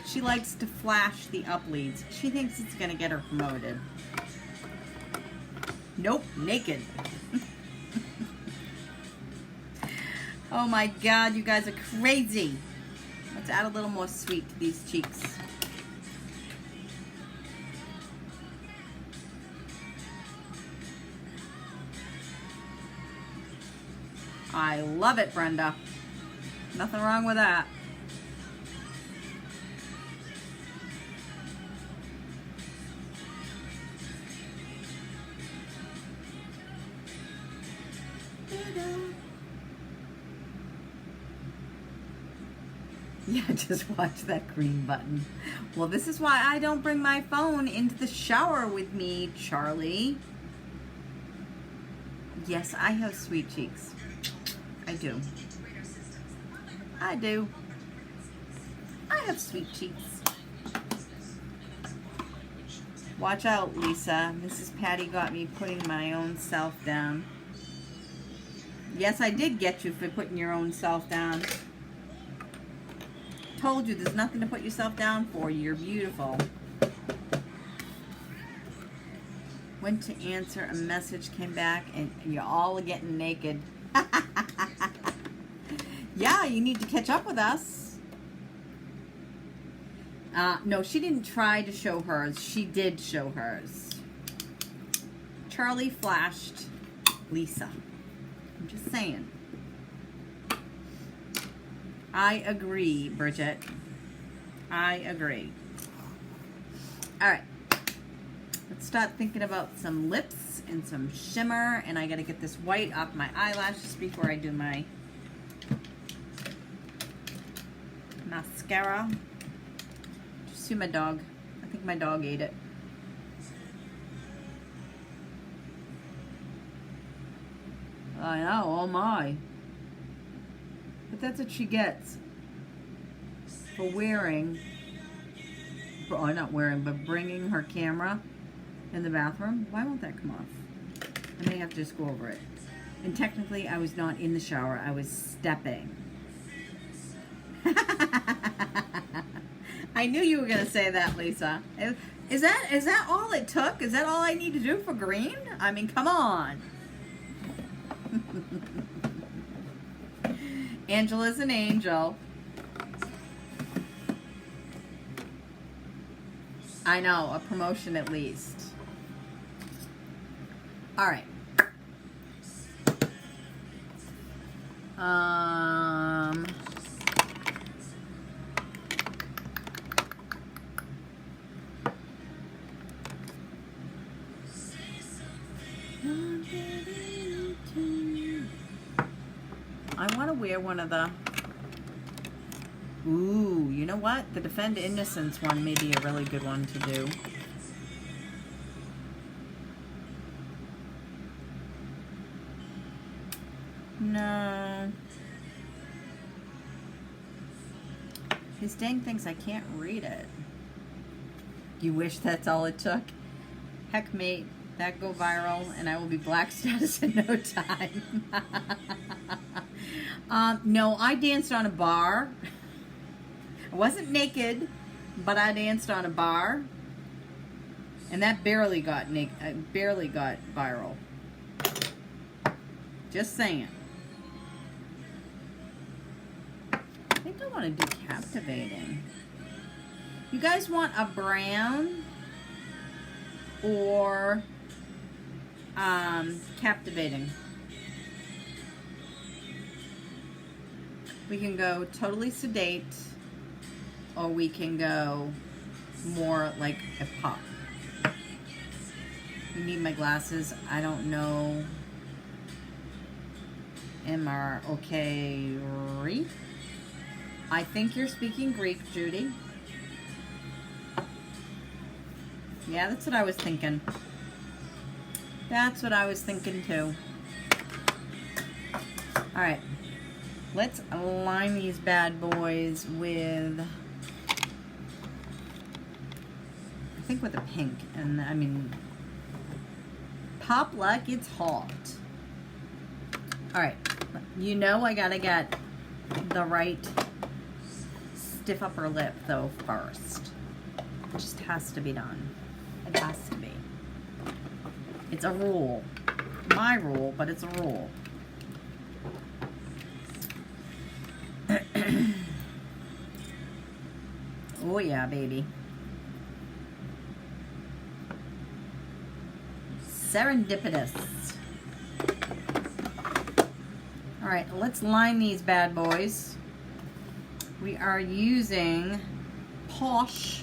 She likes to flash the up leads. She thinks it's gonna get her promoted. Nope, naked. Oh my God, you guys are crazy. Let's add a little more sweet to these cheeks. I love it, Brenda. Nothing wrong with that. Yeah, just watch that green button. Well, this is why I don't bring my phone into the shower with me, Charlie. Yes, I have sweet cheeks. I do. I do. I have sweet cheeks. Watch out, Lisa. Mrs. Patty got me putting my own self down. Yes, I did get you for putting your own self down. Told you there's nothing to put yourself down for. You're beautiful. Went to answer a message, came back, and you all are getting naked. Yeah, you need to catch up with us. No, she didn't try to show hers. She did show hers. Charlie flashed Lisa. I'm just saying. I agree, Bridget. I agree. All right. Let's start thinking about some lips and some shimmer. And I got to get this white off my eyelashes before I do my mascara. Just see my dog. I think my dog ate it. I know, oh my. But that's what she gets for wearing, or not wearing, but bringing her camera in the bathroom. Why won't that come off? I may have to just go over it. And technically, I was not in the shower. I was stepping. I knew you were going to say that, Lisa. Is that all it took? Is that all I need to do for green? I mean, come on. Angela's an angel. I know, a promotion at least. All right. I want to wear one of the, ooh, you know what? The Defend Innocence one may be a really good one to do. No. His dang things, I can't read it. You wish that's all it took? Heck, mate, that go viral and I will be black status in no time. No, I danced on a bar. I wasn't naked, but I danced on a bar. And that barely got viral. Just saying. I think I want to do Captivating. You guys want a brown or Captivating? We can go Totally Sedate, or we can go more like a pop. You need my glasses. I don't know. Am I okay? I think you're speaking Greek, Judy. Yeah, that's what I was thinking. That's what I was thinking too. All right. Let's line these bad boys with, I think with a pink. And I mean, pop like it's hot. All right. You know I gotta get the right stiff upper lip though first. It just has to be done. It has to be. It's a rule. My rule, but it's a rule. Oh yeah, baby. Serendipitous. All right, let's line these bad boys. We are using Posh.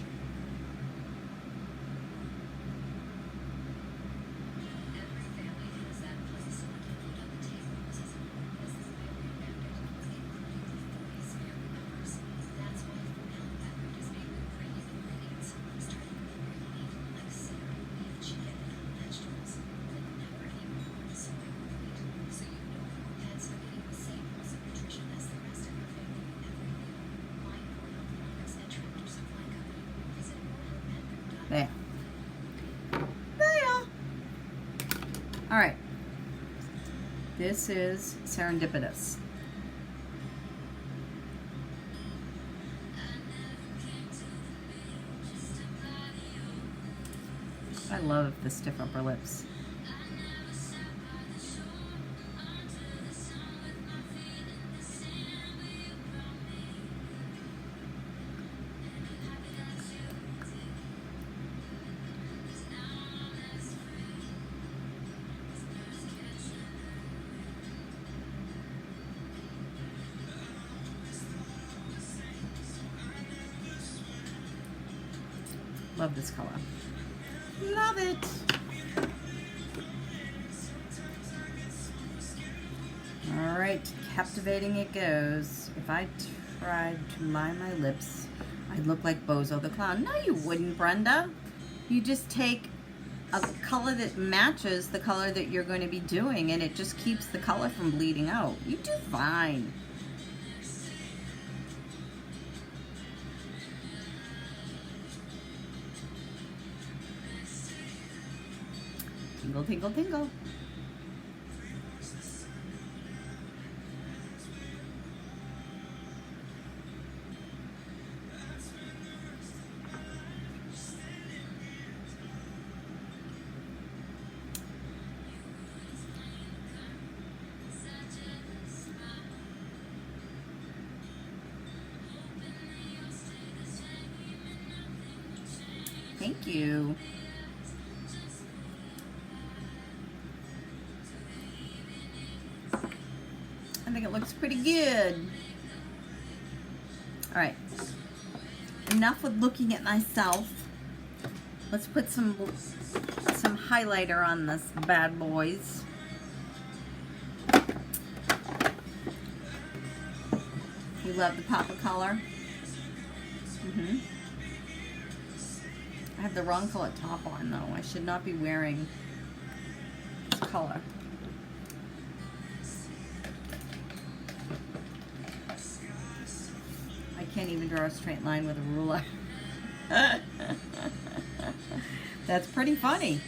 There. There. All right. This is Serendipitous. I love the stiff upper lips. Love this color. Love it. All right, Captivating it goes. If I tried to line my lips, I'd look like Bozo the Clown. No, you wouldn't, Brenda. You just take a color that matches the color that you're going to be doing, and it just keeps the color from bleeding out. You do fine. Tingle, tingle, tingle. Thank you. I think it looks pretty good. All right. Enough with looking at myself. Let's put some highlighter on this bad boys. You love the pop of color? I have the wrong color top on though. I should not be wearing this color. I can't even draw a straight line with a ruler. That's pretty funny.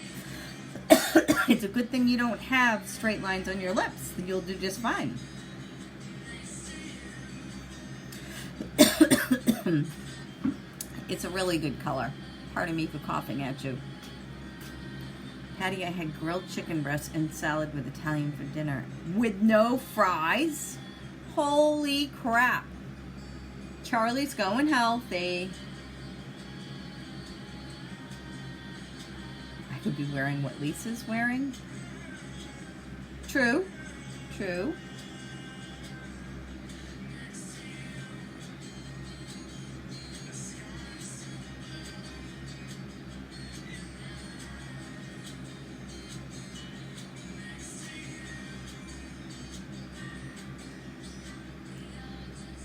It's a good thing you don't have straight lines on your lips. You'll do just fine. It's a really good color. Pardon me for coughing at you. Patty, I had grilled chicken breast and salad with Italian for dinner. With no fries? Holy crap. Charlie's going healthy. I could be wearing what Lisa's wearing. True. True.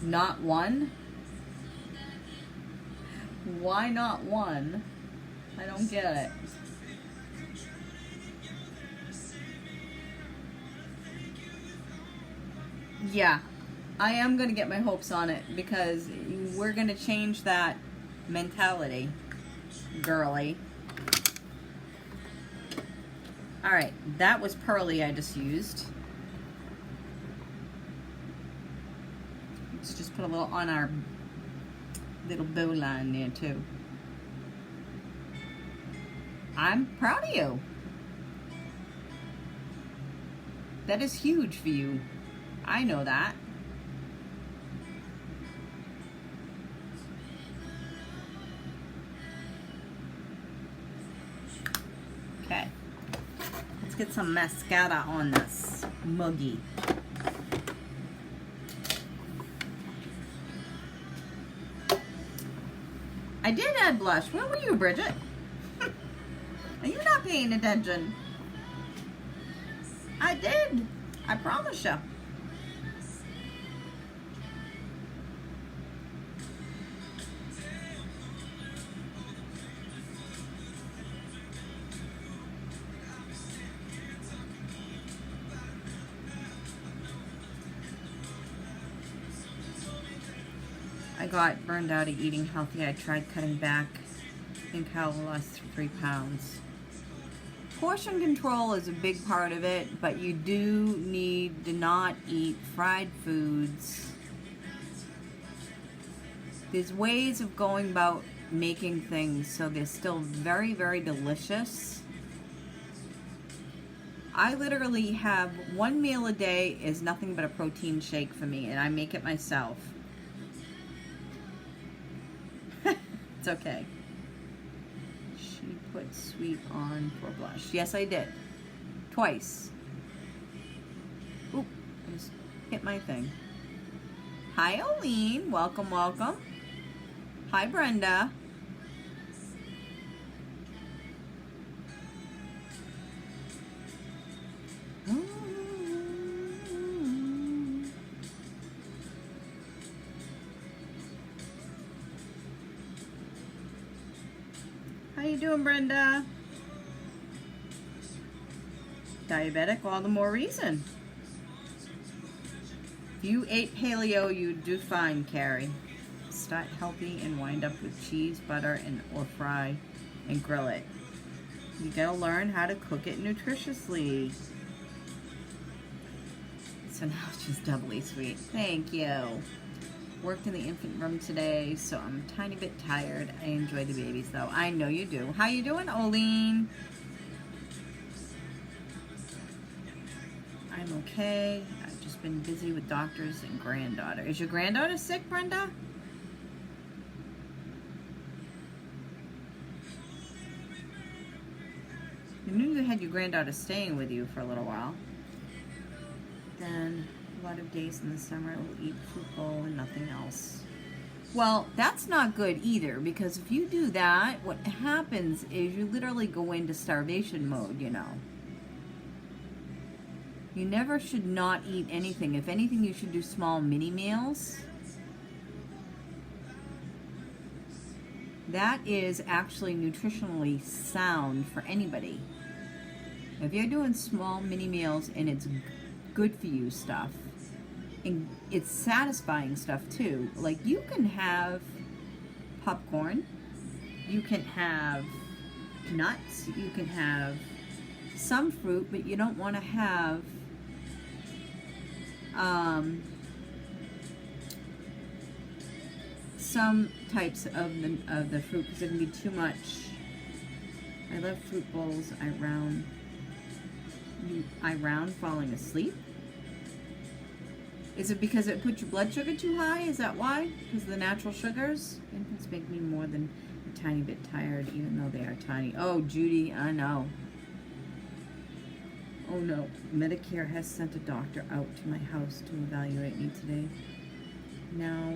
Not one? Why not one? I don't get it. Yeah, I am going to get my hopes on it because we're going to change that mentality, girly. All right, that was Pearly I just used. Let's just put a little on our little bow line there too. I'm proud of you. That is huge for you. I know that. Okay. Let's get some mascara on this muggy. I did add blush. Where were you, Bridget? Are you not paying attention? I did. I promise you. I got burned out of eating healthy. I tried cutting back. I think I lost 3 pounds. Portion control is a big part of it, but you do need to not eat fried foods. There's ways of going about making things so they're still very, very delicious. I literally have 1 meal a day is nothing but a protein shake for me, and I make it myself. It's okay. She put sweet on for blush. Yes, I did. Twice. Oop, I just hit my thing. Hi, Oline. Welcome, welcome. Hi, Brenda. doing, Brenda? Diabetic, all the more reason. If you ate paleo, you'd do fine, Carrie. Start healthy and wind up with cheese, butter, or fry and grill it. You gotta learn how to cook it nutritiously. So now she's doubly sweet. Thank you. Worked in the infant room today, so I'm a tiny bit tired. I enjoy the babies, though. I know you do. How you doing, Oline? I'm okay. I've just been busy with doctors and granddaughter. Is your granddaughter sick, Brenda? I knew you had your granddaughter staying with you for a little while. Then a lot of days in the summer we'll eat fruit bowl and nothing else. Well, that's not good either, because if you do that, what happens is you literally go into starvation mode, you know. You never should not eat anything. If anything, you should do small mini meals. That is actually nutritionally sound for anybody. If you're doing small mini meals and it's good for you stuff, and it's satisfying stuff too, like you can have popcorn, you can have nuts, you can have some fruit, but you don't want to have some types of the fruit because it can be too much. I love fruit bowls. I round falling asleep. Is it because it put your blood sugar too high? Is that why? Because of the natural sugars? Infants make me more than a tiny bit tired, even though they are tiny. Oh, Judy, I know. Oh no, Medicare has sent a doctor out to my house to evaluate me today. Now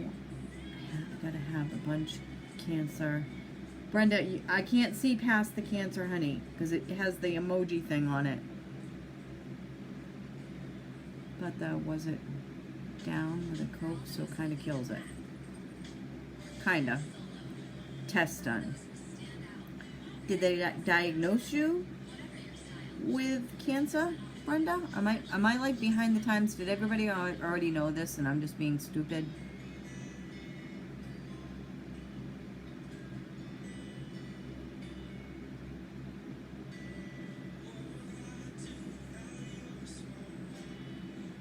I gotta have a bunch of cancer. Brenda, I can't see past the cancer, honey, because it has the emoji thing on it. But was it down with a Coke, so it kind of kills it. Kinda. Test done. Did they diagnose you with cancer, Brenda? Am I like behind the times? Did everybody already know this and I'm just being stupid?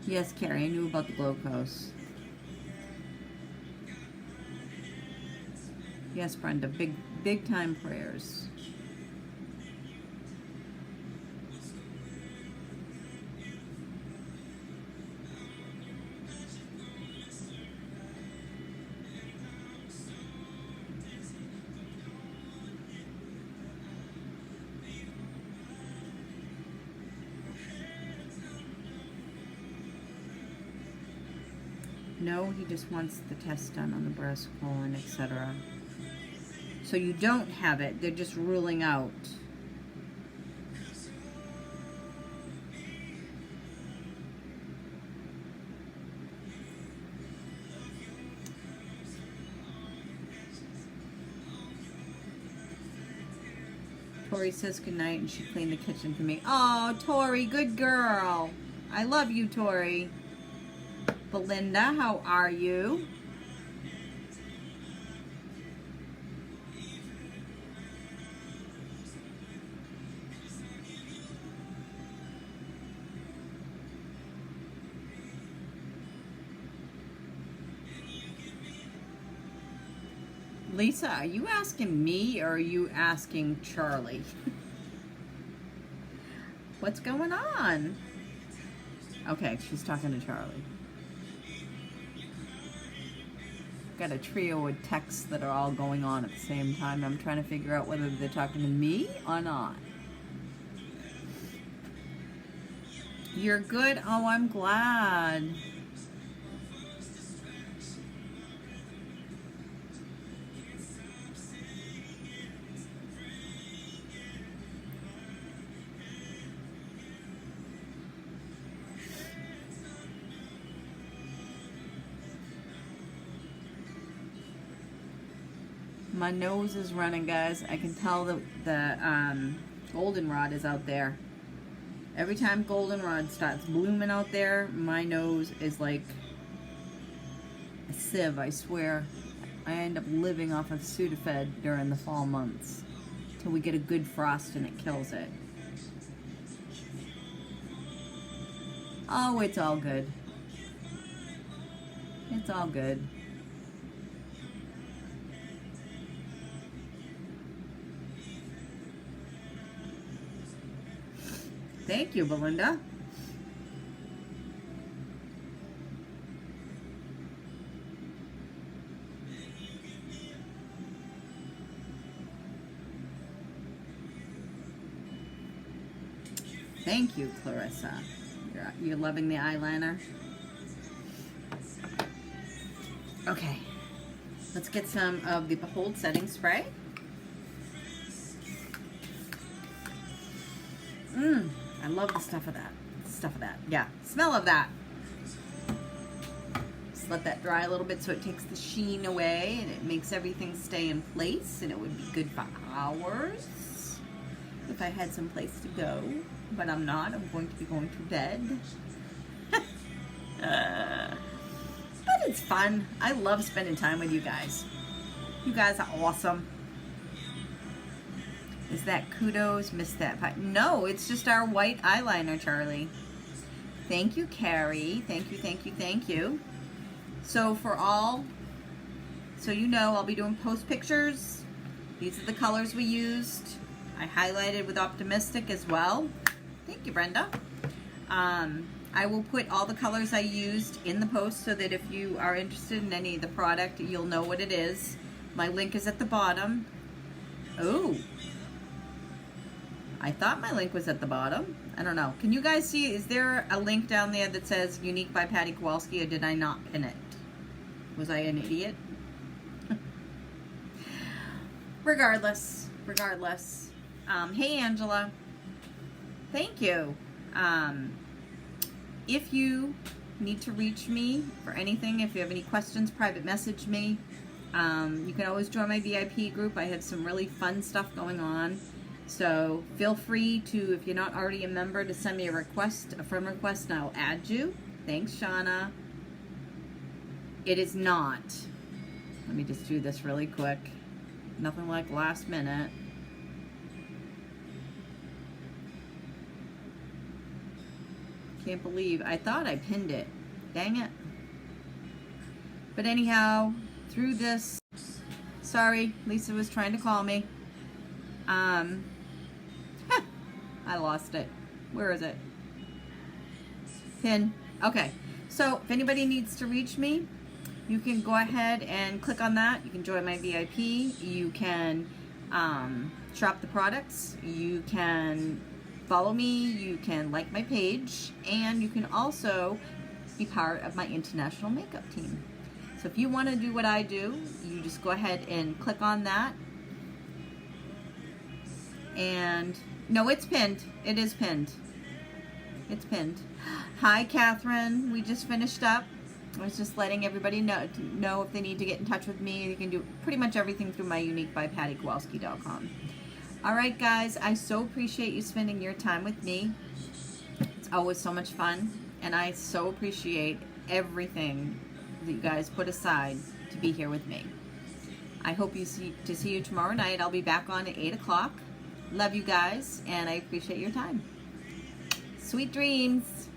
Yes, Carrie, I knew about the glucose. Yes, Brenda, big time prayers. No, he just wants the test done on the breast, colon, etc. So you don't have it. They're just ruling out. Tori says goodnight and she cleaned the kitchen for me. Oh, Tori, good girl. I love you, Tori. Belinda, how are you? Lisa, are you asking me or are you asking Charlie? What's going on? Okay, she's talking to Charlie. Got a trio of texts that are all going on at the same time. I'm trying to figure out whether they're talking to me or not. You're good? Oh, I'm glad. My nose is running, guys. I can tell the goldenrod is out there. Every time goldenrod starts blooming out there, my nose is like a sieve, I swear. I end up living off of Sudafed during the fall months till we get a good frost and it kills it. Oh, it's all good. It's all good. Thank you, Belinda. Thank you, Clarissa. You're loving the eyeliner? Okay. Let's get some of the Behold setting spray. I love the stuff of that. Yeah, smell of that. Just let that dry a little bit so it takes the sheen away and it makes everything stay in place, and it would be good for hours if I had some place to go, but I'm not. I'm going to be going to bed. But it's fun. I love spending time with you guys. You guys are awesome. Is that kudos? Missed that part. No, it's just our white eyeliner, Charlie. Thank you, Carrie. Thank you, thank you, thank you. So you know, I'll be doing post pictures. These are the colors we used. I highlighted with Optimistic as well. Thank you, Brenda. I will put all the colors I used in the post so that if you are interested in any of the product, you'll know what it is. My link is at the bottom. Oh. I thought my link was at the bottom. I don't know. Can you guys see? Is there a link down there that says Unique by Patty Kowalski, or did I not pin it? Was I an idiot? Regardless. Hey, Angela. Thank you. If you need to reach me for anything, if you have any questions, private message me. You can always join my VIP group. I have some really fun stuff going on. So feel free to, if you're not already a member, to send me a request, a friend request, and I'll add you. Thanks, Shauna. It is not. Let me just do this really quick. Nothing like last minute. Can't believe, I thought I pinned it. Dang it. But anyhow, through this, sorry, Lisa was trying to call me. I lost it. Where is it? Pin. Okay. So if anybody needs to reach me, you can go ahead and click on that. You can join my VIP. You can shop the products. You can follow me. You can like my page. And you can also be part of my international makeup team. So if you want to do what I do, you just go ahead and click on that. And no, it's pinned. It is pinned. It's pinned. Hi, Catherine. We just finished up. I was just letting everybody know if they need to get in touch with me. You can do pretty much everything through my uniquebypattykowalski.com. All right, guys. I so appreciate you spending your time with me. It's always so much fun. And I so appreciate everything that you guys put aside to be here with me. I hope to see you tomorrow night. I'll be back on at 8 o'clock. Love you guys, and I appreciate your time. Sweet dreams.